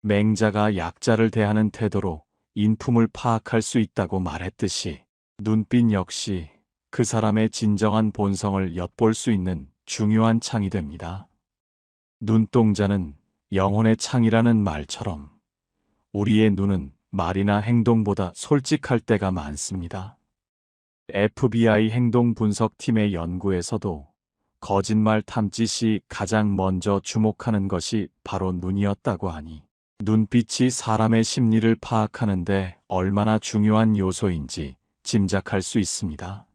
맹자가 약자를 대하는 태도로 인품을 파악할 수 있다고 말했듯이 눈빛 역시 그 사람의 진정한 본성을 엿볼 수 있는 중요한 창이 됩니다. 눈동자는 영혼의 창이라는 말처럼 우리의 눈은 말이나 행동보다 솔직할 때가 많습니다. FBI 행동분석팀의 연구에서도 거짓말 탐지 시 가장 먼저 주목하는 것이 바로 눈이었다고 하니 눈빛이 사람의 심리를 파악하는데 얼마나 중요한 요소인지 짐작할 수 있습니다.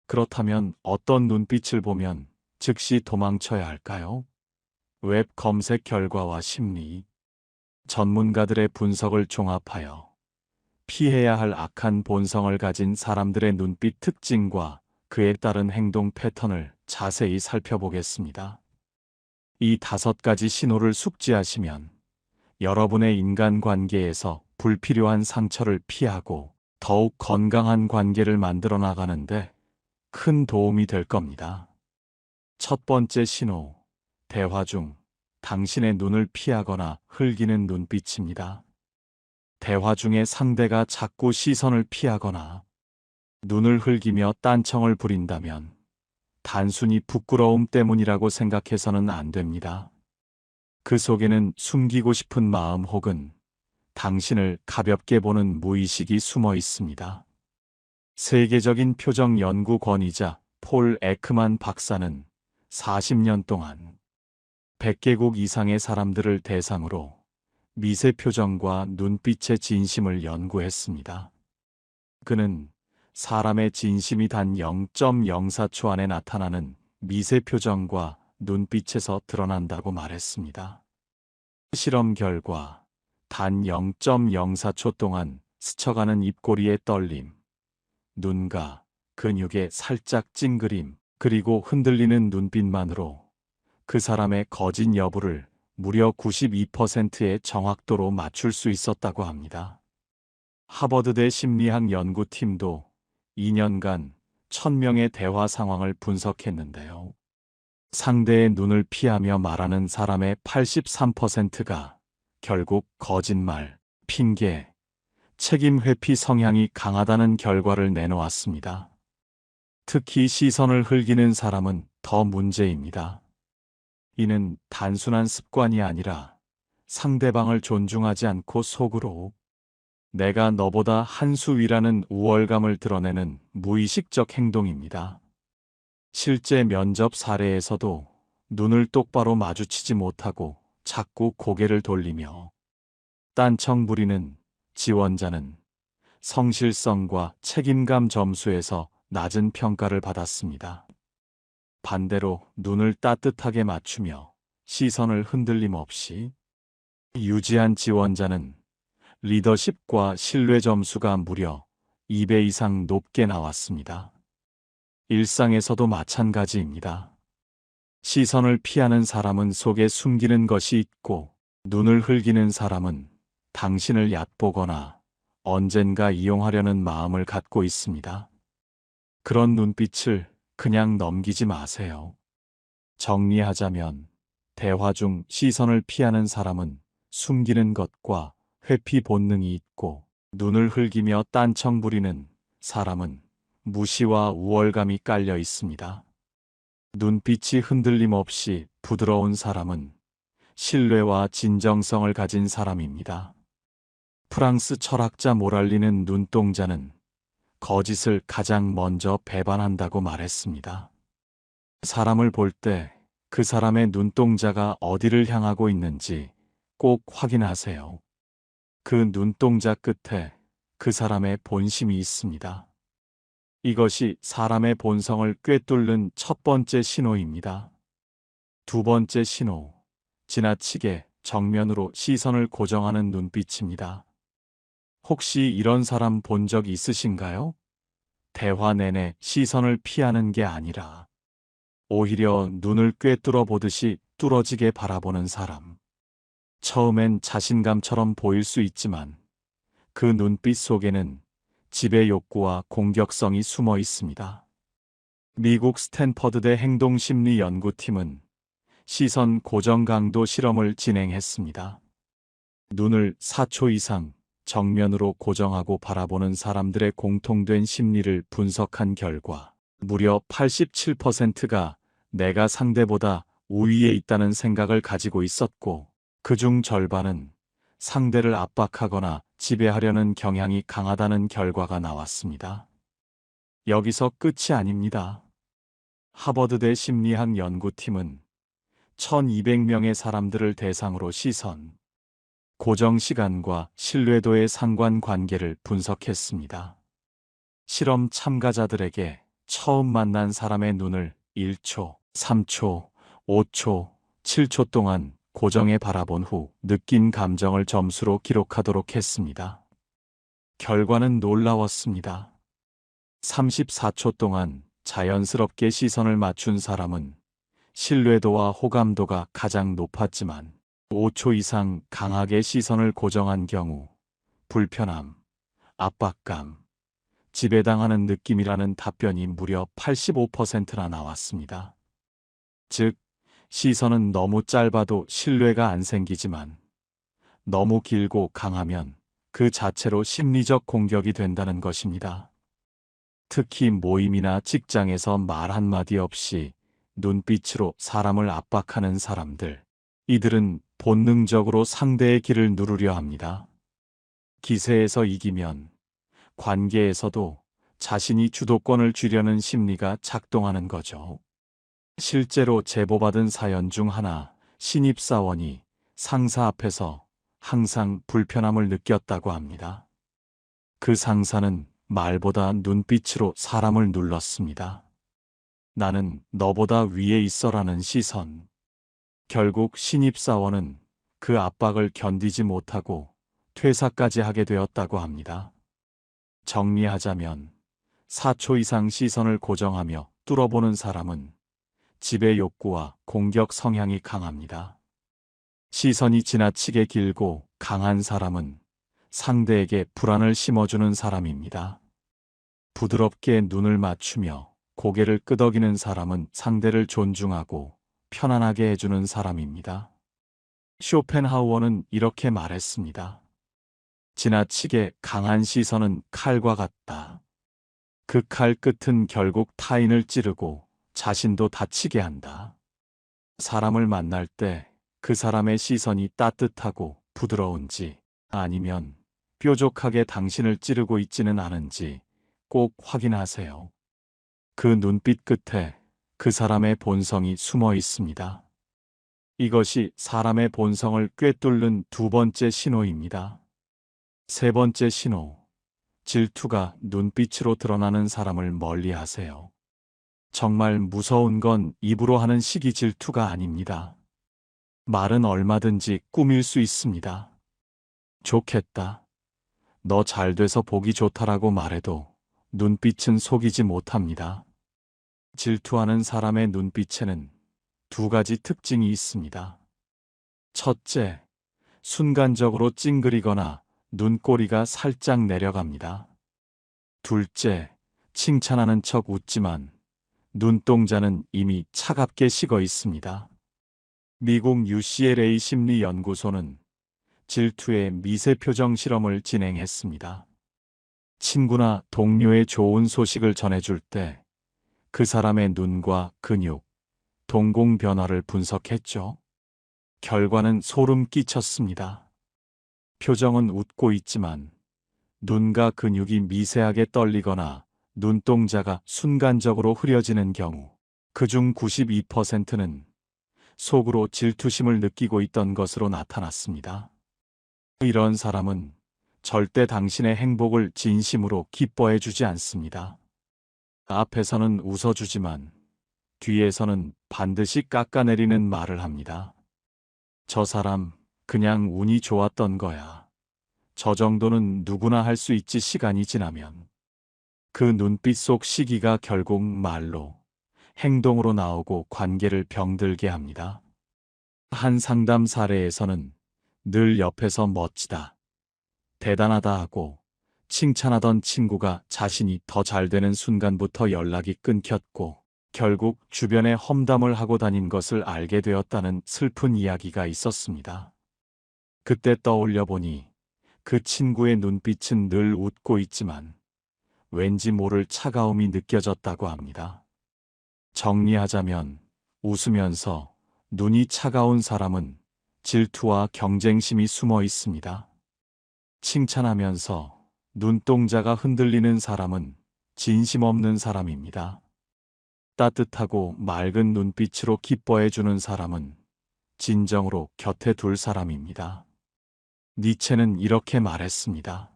그렇다면 어떤 눈빛을 보면 즉시 도망쳐야 할까요? 웹 검색 결과와 심리 전문가들의 분석을 종합하여 피해야 할 악한 본성을 가진 사람들의 눈빛 특징과 그에 따른 행동 패턴을 자세히 살펴보겠습니다. 이 5가지 신호를 숙지하시면 여러분의 인간관계에서 불필요한 상처를 피하고 더욱 건강한 관계를 만들어 나가는데 큰 도움이 될 겁니다. 첫 번째 신호, 대화 중 당신의 눈을 피하거나 흘기는 눈빛입니다. 대화 중에 상대가 자꾸 시선을 피하거나 눈을 흘기며 딴청을 부린다면 단순히 부끄러움 때문이라고 생각해서는 안 됩니다. 그 속에는 숨기고 싶은 마음 혹은 당신을 가볍게 보는 무의식이 숨어 있습니다. 세계적인 표정 연구권이자 폴 에크만 박사는 40년 동안 100개국 이상의 사람들을 대상으로 미세 표정과 눈빛의 진심을 연구했습니다. 그는 사람의 진심이 단 0.04초 안에 나타나는 미세 표정과 눈빛에서 드러난다고 말했습니다. 실험 결과 단 0.04초 동안 스쳐가는 입꼬리의 떨림, 눈가, 근육의 살짝 찡그림, 그리고 흔들리는 눈빛만으로 그 사람의 거짓 여부를 무려 92%의 정확도로 맞출 수 있었다고 합니다. 하버드대 심리학 연구팀도 2년간 1000명의 대화 상황을 분석했는데요. 상대의 눈을 피하며 말하는 사람의 83%가 결국 거짓말, 핑계, 책임 회피 성향이 강하다는 결과를 내놓았습니다. 특히 시선을 흘기는 사람은 더 문제입니다. 이는 단순한 습관이 아니라 상대방을 존중하지 않고 속으로 내가 너보다 한 수 위라는 우월감을 드러내는 무의식적 행동입니다. 실제 면접 사례에서도 눈을 똑바로 마주치지 못하고 자꾸 고개를 돌리며 딴청 부리는 지원자는 성실성과 책임감 점수에서 낮은 평가를 받았습니다. 반대로 눈을 따뜻하게 맞추며 시선을 흔들림 없이 유지한 지원자는 리더십과 신뢰 점수가 무려 2배 이상 높게 나왔습니다. 일상에서도 마찬가지입니다. 시선을 피하는 사람은 속에 숨기는 것이 있고, 눈을 흘기는 사람은 당신을 얕보거나 언젠가 이용하려는 마음을 갖고 있습니다. 그런 눈빛을 그냥 넘기지 마세요. 정리하자면, 대화 중 시선을 피하는 사람은 숨기는 것과 회피 본능이 있고, 눈을 흘기며 딴청 부리는 사람은 무시와 우월감이 깔려 있습니다. 눈빛이 흔들림 없이 부드러운 사람은 신뢰와 진정성을 가진 사람입니다. 프랑스 철학자 모랄리는 눈동자는 거짓을 가장 먼저 배반한다고 말했습니다. 사람을 볼 때 그 사람의 눈동자가 어디를 향하고 있는지 꼭 확인하세요. 그 눈동자 끝에 그 사람의 본심이 있습니다. 이것이 사람의 본성을 꿰뚫는 첫 번째 신호입니다. 두 번째 신호, 지나치게 정면으로 시선을 고정하는 눈빛입니다. 혹시 이런 사람 본 적 있으신가요? 대화 내내 시선을 피하는 게 아니라 오히려 눈을 꿰뚫어 보듯이 뚫어지게 바라보는 사람. 처음엔 자신감처럼 보일 수 있지만 그 눈빛 속에는 지배 욕구와 공격성이 숨어 있습니다. 미국 스탠퍼드대 행동심리 연구팀은 시선 고정 강도 실험을 진행했습니다. 눈을 4초 이상 정면으로 고정하고 바라보는 사람들의 공통된 심리를 분석한 결과 무려 87%가 내가 상대보다 우위에 있다는 생각을 가지고 있었고, 그중 절반은 상대를 압박하거나 지배하려는 경향이 강하다는 결과가 나왔습니다. 여기서 끝이 아닙니다. 하버드대 심리학 연구팀은 1200명의 사람들을 대상으로 시선, 고정 시간과 신뢰도의 상관관계를 분석했습니다. 실험 참가자들에게 처음 만난 사람의 눈을 1초, 3초, 5초, 7초 동안 고정해 바라본 후 느낀 감정을 점수로 기록하도록 했습니다. 결과는 놀라웠습니다. 34초 동안 자연스럽게 시선을 맞춘 사람은 신뢰도와 호감도가 가장 높았지만 5초 이상 강하게 시선을 고정한 경우 불편함, 압박감, 지배당하는 느낌이라는 답변이 무려 85%나 나왔습니다. 즉, 시선은 너무 짧아도 신뢰가 안 생기지만 너무 길고 강하면 그 자체로 심리적 공격이 된다는 것입니다. 특히 모임이나 직장에서 말 한마디 없이 눈빛으로 사람을 압박하는 사람들, 이들은 본능적으로 상대의 길을 누르려 합니다. 기세에서 이기면 관계에서도 자신이 주도권을 쥐려는 심리가 작동하는 거죠. 실제로 제보받은 사연 중 하나, 신입사원이 상사 앞에서 항상 불편함을 느꼈다고 합니다. 그 상사는 말보다 눈빛으로 사람을 눌렀습니다. 나는 너보다 위에 있어라는 시선. 결국 신입사원은 그 압박을 견디지 못하고 퇴사까지 하게 되었다고 합니다. 정리하자면 4초 이상 시선을 고정하며 뚫어보는 사람은 지배 욕구와 공격 성향이 강합니다. 시선이 지나치게 길고 강한 사람은 상대에게 불안을 심어주는 사람입니다. 부드럽게 눈을 맞추며 고개를 끄덕이는 사람은 상대를 존중하고 편안하게 해주는 사람입니다. 쇼펜하우어는 이렇게 말했습니다. 지나치게 강한 시선은 칼과 같다. 그 칼 끝은 결국 타인을 찌르고 자신도 다치게 한다. 사람을 만날 때 그 사람의 시선이 따뜻하고 부드러운지 아니면 뾰족하게 당신을 찌르고 있지는 않은지 꼭 확인하세요. 그 눈빛 끝에 그 사람의 본성이 숨어 있습니다. 이것이 사람의 본성을 꿰뚫는 두 번째 신호입니다. 세 번째 신호, 질투가 눈빛으로 드러나는 사람을 멀리 하세요. 정말 무서운 건 입으로 하는 시기 질투가 아닙니다. 말은 얼마든지 꾸밀 수 있습니다. 좋겠다. 너 잘 돼서 보기 좋다라고 말해도 눈빛은 속이지 못합니다. 질투하는 사람의 눈빛에는 두 가지 특징이 있습니다. 첫째, 순간적으로 찡그리거나 눈꼬리가 살짝 내려갑니다. 둘째, 칭찬하는 척 웃지만 눈동자는 이미 차갑게 식어 있습니다. 미국 UCLA 심리연구소는 질투의 미세 표정 실험을 진행했습니다. 친구나 동료의 좋은 소식을 전해줄 때 그 사람의 눈과 근육, 동공 변화를 분석했죠. 결과는 소름 끼쳤습니다. 표정은 웃고 있지만 눈과 근육이 미세하게 떨리거나 눈동자가 순간적으로 흐려지는 경우 그중 92%는 속으로 질투심을 느끼고 있던 것으로 나타났습니다. 이런 사람은 절대 당신의 행복을 진심으로 기뻐해 주지 않습니다. 앞에서는 웃어주지만 뒤에서는 반드시 깎아내리는 말을 합니다. 저 사람 그냥 운이 좋았던 거야. 저 정도는 누구나 할 수 있지. 시간이 지나면 그 눈빛 속 시기가 결국 말로, 행동으로 나오고 관계를 병들게 합니다. 한 상담 사례에서는 늘 옆에서 멋지다, 대단하다 하고 칭찬하던 친구가 자신이 더 잘 되는 순간부터 연락이 끊겼고 결국 주변에 험담을 하고 다닌 것을 알게 되었다는 슬픈 이야기가 있었습니다. 그때 떠올려 보니 그 친구의 눈빛은 늘 웃고 있지만 왠지 모를 차가움이 느껴졌다고 합니다. 정리하자면 웃으면서 눈이 차가운 사람은 질투와 경쟁심이 숨어 있습니다. 칭찬하면서 눈동자가 흔들리는 사람은 진심 없는 사람입니다. 따뜻하고 맑은 눈빛으로 기뻐해 주는 사람은 진정으로 곁에 둘 사람입니다. 니체는 이렇게 말했습니다.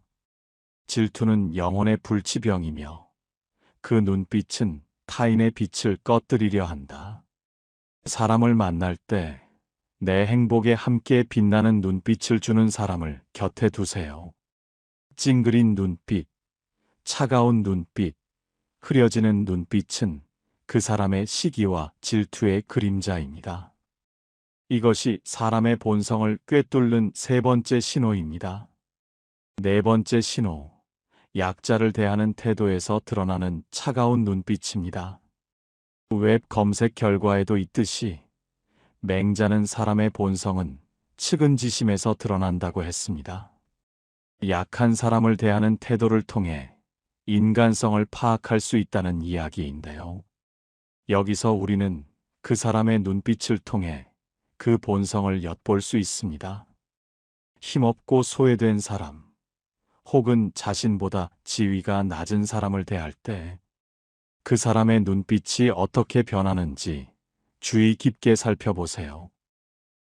질투는 영혼의 불치병이며 그 눈빛은 타인의 빛을 꺼뜨리려 한다. 사람을 만날 때 내 행복에 함께 빛나는 눈빛을 주는 사람을 곁에 두세요. 찡그린 눈빛, 차가운 눈빛, 흐려지는 눈빛은 그 사람의 시기와 질투의 그림자입니다. 이것이 사람의 본성을 꿰뚫는 세 번째 신호입니다. 네 번째 신호, 약자를 대하는 태도에서 드러나는 차가운 눈빛입니다. 웹 검색 결과에도 있듯이 맹자는 사람의 본성은 측은지심에서 드러난다고 했습니다. 약한 사람을 대하는 태도를 통해 인간성을 파악할 수 있다는 이야기인데요. 여기서 우리는 그 사람의 눈빛을 통해 그 본성을 엿볼 수 있습니다. 힘없고 소외된 사람, 혹은 자신보다 지위가 낮은 사람을 대할 때 그 사람의 눈빛이 어떻게 변하는지 주의 깊게 살펴보세요.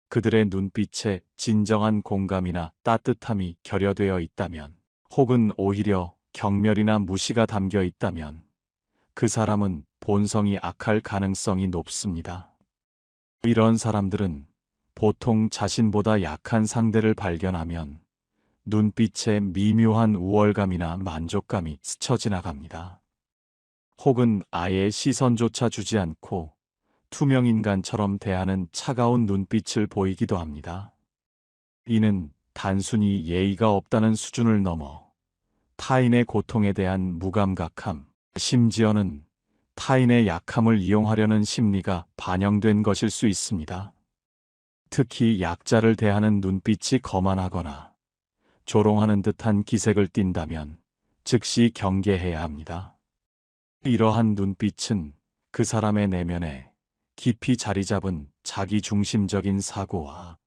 그들의 눈빛에 진정한 공감이나 따뜻함이 결여되어 있다면, 혹은 오히려 경멸이나 무시가 담겨 있다면 그 사람은 본성이 악할 가능성이 높습니다. 이런 사람들은 보통 자신보다 약한 상대를 발견하면 눈빛에 미묘한 우월감이나 만족감이 스쳐 지나갑니다. 혹은 아예 시선조차 주지 않고 투명인간처럼 대하는 차가운 눈빛을 보이기도 합니다. 이는 단순히 예의가 없다는 수준을 넘어 타인의 고통에 대한 무감각함, 심지어는 타인의 약함을 이용하려는 심리가 반영된 것일 수 있습니다. 특히 약자를 대하는 눈빛이 거만하거나 조롱하는 듯한 기색을 띈다면 즉시 경계해야 합니다. 이러한 눈빛은 그 사람의 내면에 깊이 자리 잡은 자기 중심적인 사고와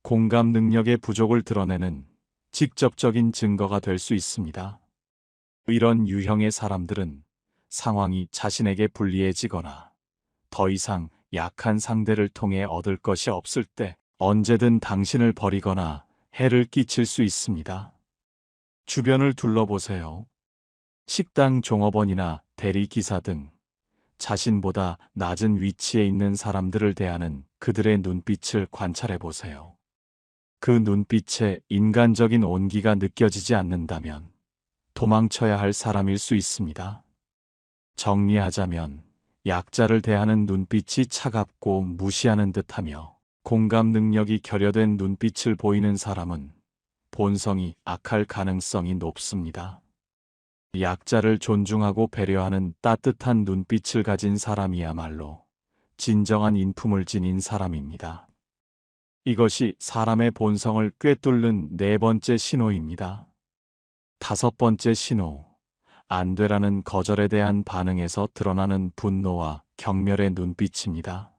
공감 능력의 부족을 드러내는 직접적인 증거가 될 수 있습니다. 이런 유형의 사람들은 상황이 자신에게 불리해지거나 더 이상 약한 상대를 통해 얻을 것이 없을 때 언제든 당신을 버리거나 해를 끼칠 수 있습니다. 주변을 둘러보세요. 식당 종업원이나 대리기사 등 자신보다 낮은 위치에 있는 사람들을 대하는 그들의 눈빛을 관찰해 보세요. 그 눈빛에 인간적인 온기가 느껴지지 않는다면 도망쳐야 할 사람일 수 있습니다. 정리하자면 약자를 대하는 눈빛이 차갑고 무시하는 듯하며 공감 능력이 결여된 눈빛을 보이는 사람은 본성이 악할 가능성이 높습니다. 약자를 존중하고 배려하는 따뜻한 눈빛을 가진 사람이야말로 진정한 인품을 지닌 사람입니다. 이것이 사람의 본성을 꿰뚫는 네 번째 신호입니다. 다섯 번째 신호, 안 되라는 거절에 대한 반응에서 드러나는 분노와 경멸의 눈빛입니다.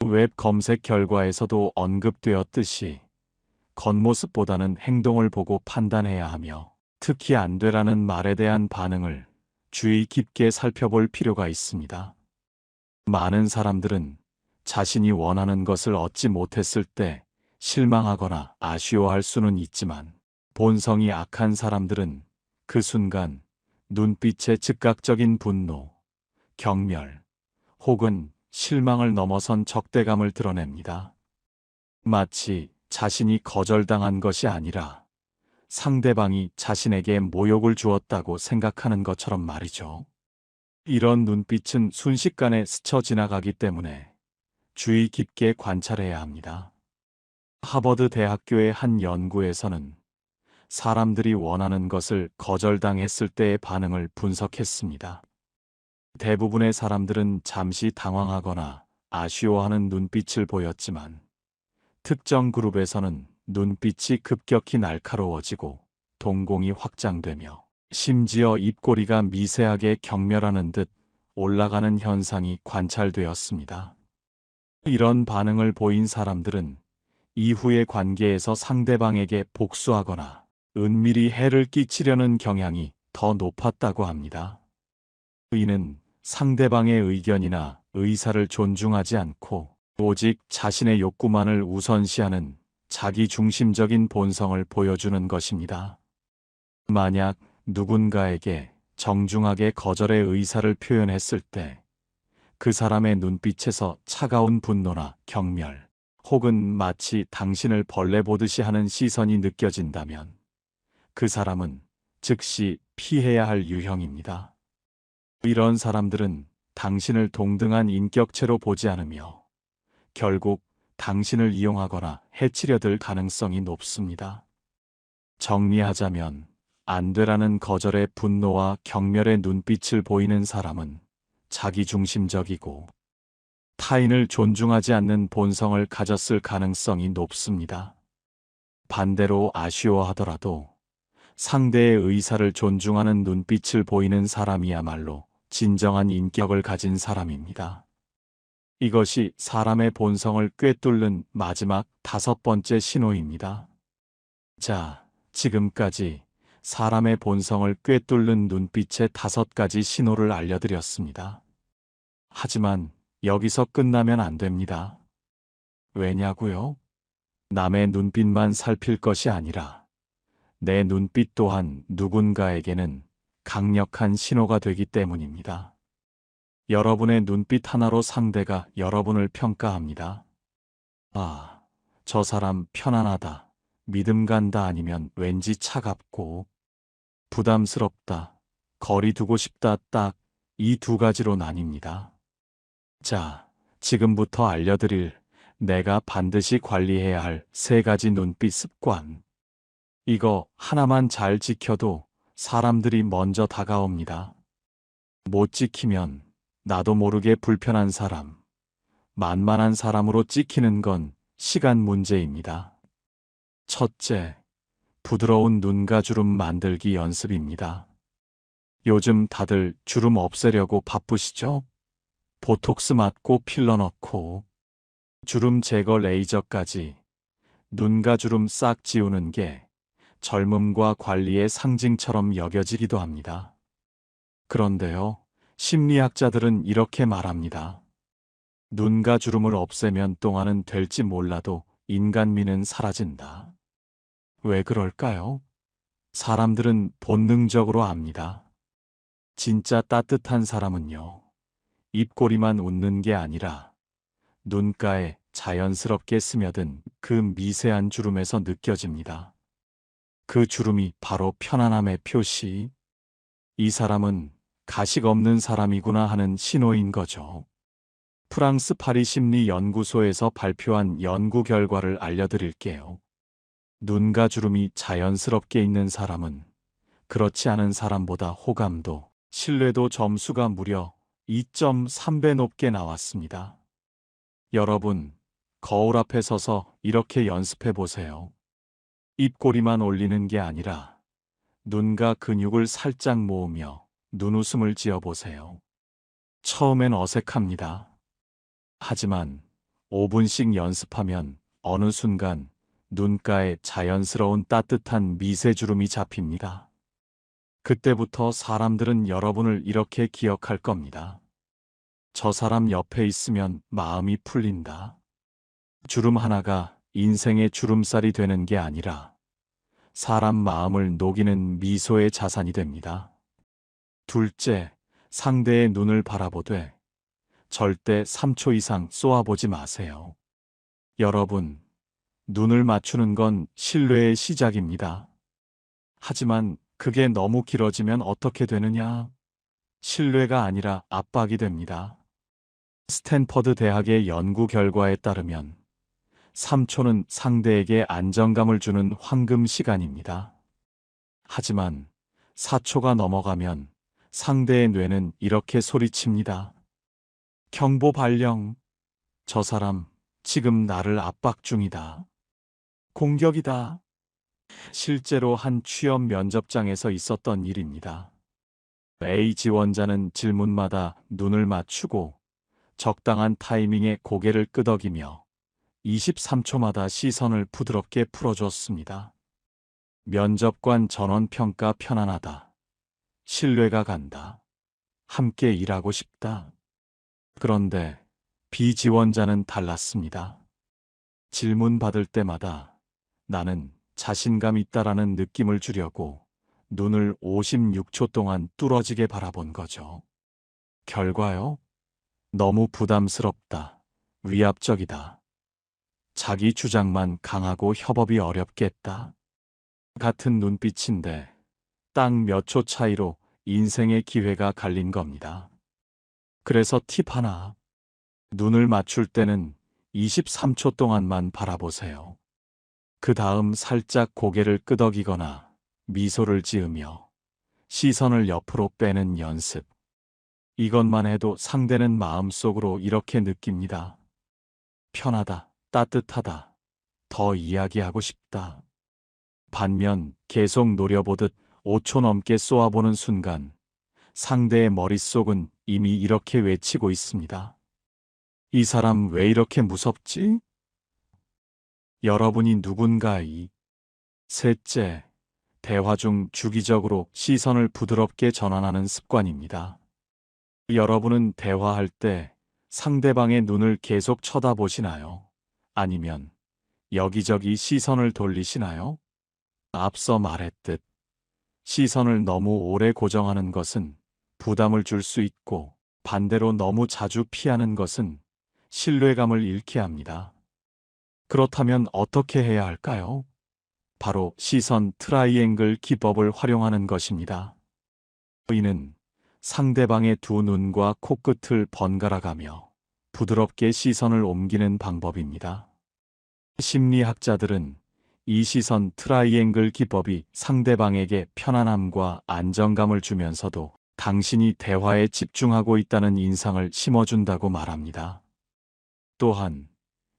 웹 검색 결과에서도 언급되었듯이 겉모습보다는 행동을 보고 판단해야 하며 특히 안 되라는 말에 대한 반응을 주의 깊게 살펴볼 필요가 있습니다. 많은 사람들은 자신이 원하는 것을 얻지 못했을 때 실망하거나 아쉬워할 수는 있지만 본성이 악한 사람들은 그 순간 눈빛의 즉각적인 분노, 경멸 혹은 실망을 넘어선 적대감을 드러냅니다. 마치 자신이 거절당한 것이 아니라 상대방이 자신에게 모욕을 주었다고 생각하는 것처럼 말이죠. 이런 눈빛은 순식간에 스쳐 지나가기 때문에 주의 깊게 관찰해야 합니다. 하버드 대학교의 한 연구에서는 사람들이 원하는 것을 거절당했을 때의 반응을 분석했습니다. 대부분의 사람들은 잠시 당황하거나 아쉬워하는 눈빛을 보였지만 특정 그룹에서는 눈빛이 급격히 날카로워지고 동공이 확장되며 심지어 입꼬리가 미세하게 경멸하는 듯 올라가는 현상이 관찰되었습니다. 이런 반응을 보인 사람들은 이후의 관계에서 상대방에게 복수하거나 은밀히 해를 끼치려는 경향이 더 높았다고 합니다. 이는 상대방의 의견이나 의사를 존중하지 않고 오직 자신의 욕구만을 우선시하는 자기중심적인 본성을 보여주는 것입니다. 만약 누군가에게 정중하게 거절의 의사를 표현했을 때 그 사람의 눈빛에서 차가운 분노나 경멸 혹은 마치 당신을 벌레 보듯이 하는 시선이 느껴진다면 그 사람은 즉시 피해야 할 유형입니다. 이런 사람들은 당신을 동등한 인격체로 보지 않으며 결국 당신을 이용하거나 해치려 들 가능성이 높습니다. 정리하자면 안 되라는 거절의 분노와 경멸의 눈빛을 보이는 사람은 자기중심적이고 타인을 존중하지 않는 본성을 가졌을 가능성이 높습니다. 반대로 아쉬워하더라도 상대의 의사를 존중하는 눈빛을 보이는 사람이야말로 진정한 인격을 가진 사람입니다. 이것이 사람의 본성을 꿰뚫는 마지막 다섯 번째 신호입니다. 자, 지금까지 사람의 본성을 꿰뚫는 눈빛의 다섯 가지 신호를 알려드렸습니다. 하지만 여기서 끝나면 안 됩니다. 왜냐고요? 남의 눈빛만 살필 것이 아니라 내 눈빛 또한 누군가에게는 강력한 신호가 되기 때문입니다. 여러분의 눈빛 하나로 상대가 여러분을 평가합니다. 아, 저 사람 편안하다, 믿음 간다 아니면 왠지 차갑고 부담스럽다, 거리 두고 싶다 딱 이 두 가지로 나뉩니다. 자, 지금부터 알려드릴 내가 반드시 관리해야 할 세 가지 눈빛 습관. 이거 하나만 잘 지켜도 사람들이 먼저 다가옵니다. 못 지키면 나도 모르게 불편한 사람, 만만한 사람으로 찍히는 건 시간 문제입니다. 첫째, 부드러운 눈가주름 만들기 연습입니다. 요즘 다들 주름 없애려고 바쁘시죠? 보톡스 맞고 필러 넣고 주름 제거 레이저까지 눈가 주름 싹 지우는 게 젊음과 관리의 상징처럼 여겨지기도 합니다. 그런데요, 심리학자들은 이렇게 말합니다. 눈가 주름을 없애면 동안은 될지 몰라도 인간미는 사라진다. 왜 그럴까요? 사람들은 본능적으로 압니다. 진짜 따뜻한 사람은요, 입꼬리만 웃는 게 아니라 눈가에 자연스럽게 스며든 그 미세한 주름에서 느껴집니다. 그 주름이 바로 편안함의 표시. 이 사람은 가식 없는 사람이구나 하는 신호인 거죠. 프랑스 파리 심리 연구소에서 발표한 연구 결과를 알려드릴게요. 눈가 주름이 자연스럽게 있는 사람은 그렇지 않은 사람보다 호감도, 신뢰도 점수가 무려 2.3배 높게 나왔습니다. 여러분, 거울 앞에 서서 이렇게 연습해 보세요. 입꼬리만 올리는 게 아니라 눈가 근육을 살짝 모으며 눈웃음을 지어 보세요. 처음엔 어색합니다. 하지만 5분씩 연습하면 어느 순간 눈가에 자연스러운 따뜻한 미세주름이 잡힙니다. 그때부터 사람들은 여러분을 이렇게 기억할 겁니다. 저 사람 옆에 있으면 마음이 풀린다. 주름 하나가 인생의 주름살이 되는 게 아니라 사람 마음을 녹이는 미소의 자산이 됩니다. 둘째, 상대의 눈을 바라보되 절대 3초 이상 쏘아보지 마세요. 여러분, 눈을 맞추는 건 신뢰의 시작입니다. 하지만 그게 너무 길어지면 어떻게 되느냐? 신뢰가 아니라 압박이 됩니다. 스탠퍼드 대학의 연구 결과에 따르면 3초는 상대에게 안정감을 주는 황금 시간입니다. 하지만 4초가 넘어가면 상대의 뇌는 이렇게 소리칩니다. 경보 발령. 저 사람 지금 나를 압박 중이다. 공격이다. 실제로 한 취업 면접장에서 있었던 일입니다. A 지원자는 질문마다 눈을 맞추고 적당한 타이밍에 고개를 끄덕이며 23초마다 시선을 부드럽게 풀어줬습니다. 면접관 전원 평가 편안하다. 신뢰가 간다. 함께 일하고 싶다. 그런데 B 지원자는 달랐습니다. 질문 받을 때마다 나는 자신감 있다라는 느낌을 주려고 눈을 56초 동안 뚫어지게 바라본 거죠. 결과요? 너무 부담스럽다. 위압적이다. 자기 주장만 강하고 협업이 어렵겠다. 같은 눈빛인데 딱 몇 초 차이로 인생의 기회가 갈린 겁니다. 그래서 팁 하나. 눈을 맞출 때는 23초 동안만 바라보세요. 그 다음 살짝 고개를 끄덕이거나 미소를 지으며 시선을 옆으로 빼는 연습. 이것만 해도 상대는 마음속으로 이렇게 느낍니다. 편하다, 따뜻하다, 더 이야기하고 싶다. 반면 계속 노려보듯 5초 넘게 쏘아보는 순간 상대의 머릿속은 이미 이렇게 외치고 있습니다. 이 사람 왜 이렇게 무섭지? 여러분이 누군가이. 셋째, 대화 중 주기적으로 시선을 부드럽게 전환하는 습관입니다. 여러분은 대화할 때 상대방의 눈을 계속 쳐다보시나요? 아니면 여기저기 시선을 돌리시나요? 앞서 말했듯 시선을 너무 오래 고정하는 것은 부담을 줄 수 있고 반대로 너무 자주 피하는 것은 신뢰감을 잃게 합니다. 그렇다면 어떻게 해야 할까요? 바로 시선 트라이앵글 기법을 활용하는 것입니다. 이는 상대방의 두 눈과 코끝을 번갈아 가며 부드럽게 시선을 옮기는 방법입니다. 심리학자들은 이 시선 트라이앵글 기법이 상대방에게 편안함과 안정감을 주면서도 당신이 대화에 집중하고 있다는 인상을 심어준다고 말합니다. 또한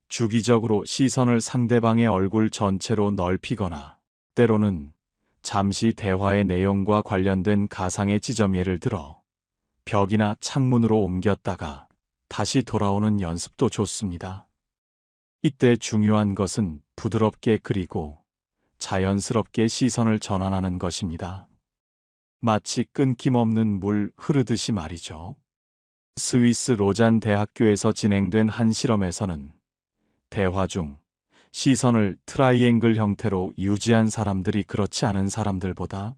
주기적으로 시선을 상대방의 얼굴 전체로 넓히거나 때로는 잠시 대화의 내용과 관련된 가상의 지점, 예를 들어 벽이나 창문으로 옮겼다가 다시 돌아오는 연습도 좋습니다. 이때 중요한 것은 부드럽게 그리고 자연스럽게 시선을 전환하는 것입니다. 마치 끊김없는 물 흐르듯이 말이죠. 스위스 로잔 대학교에서 진행된 한 실험에서는 대화 중 시선을 트라이앵글 형태로 유지한 사람들이 그렇지 않은 사람들보다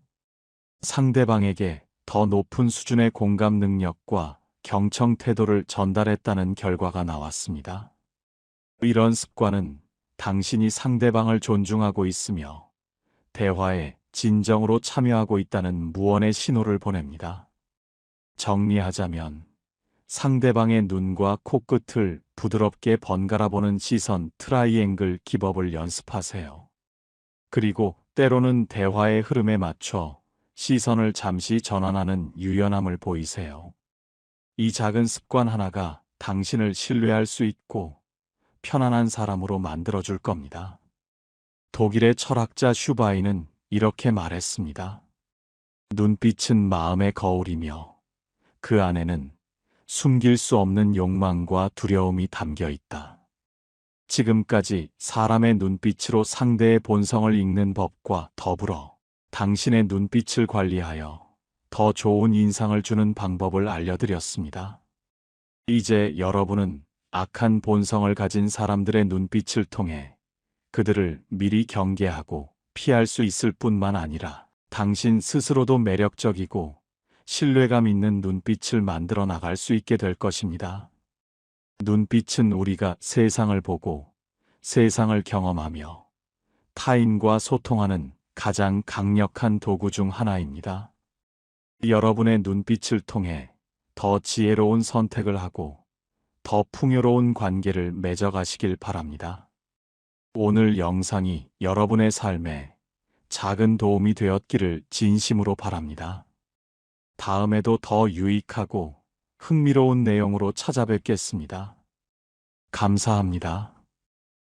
상대방에게 더 높은 수준의 공감 능력과 경청 태도를 전달했다는 결과가 나왔습니다. 이런 습관은 당신이 상대방을 존중하고 있으며 대화에 진정으로 참여하고 있다는 무언의 신호를 보냅니다. 정리하자면 상대방의 눈과 코끝을 부드럽게 번갈아 보는 시선 트라이앵글 기법을 연습하세요. 그리고 때로는 대화의 흐름에 맞춰 시선을 잠시 전환하는 유연함을 보이세요. 이 작은 습관 하나가 당신을 신뢰할 수 있고 편안한 사람으로 만들어줄 겁니다. 독일의 철학자 슈바인은 이렇게 말했습니다. 눈빛은 마음의 거울이며 그 안에는 숨길 수 없는 욕망과 두려움이 담겨 있다. 지금까지 사람의 눈빛으로 상대의 본성을 읽는 법과 더불어 당신의 눈빛을 관리하여 더 좋은 인상을 주는 방법을 알려드렸습니다. 이제 여러분은 악한 본성을 가진 사람들의 눈빛을 통해 그들을 미리 경계하고 피할 수 있을 뿐만 아니라 당신 스스로도 매력적이고 신뢰감 있는 눈빛을 만들어 나갈 수 있게 될 것입니다. 눈빛은 우리가 세상을 보고 세상을 경험하며 타인과 소통하는 가장 강력한 도구 중 하나입니다. 여러분의 눈빛을 통해 더 지혜로운 선택을 하고 더 풍요로운 관계를 맺어가시길 바랍니다. 오늘 영상이 여러분의 삶에 작은 도움이 되었기를 진심으로 바랍니다. 다음에도 더 유익하고 흥미로운 내용으로 찾아뵙겠습니다. 감사합니다.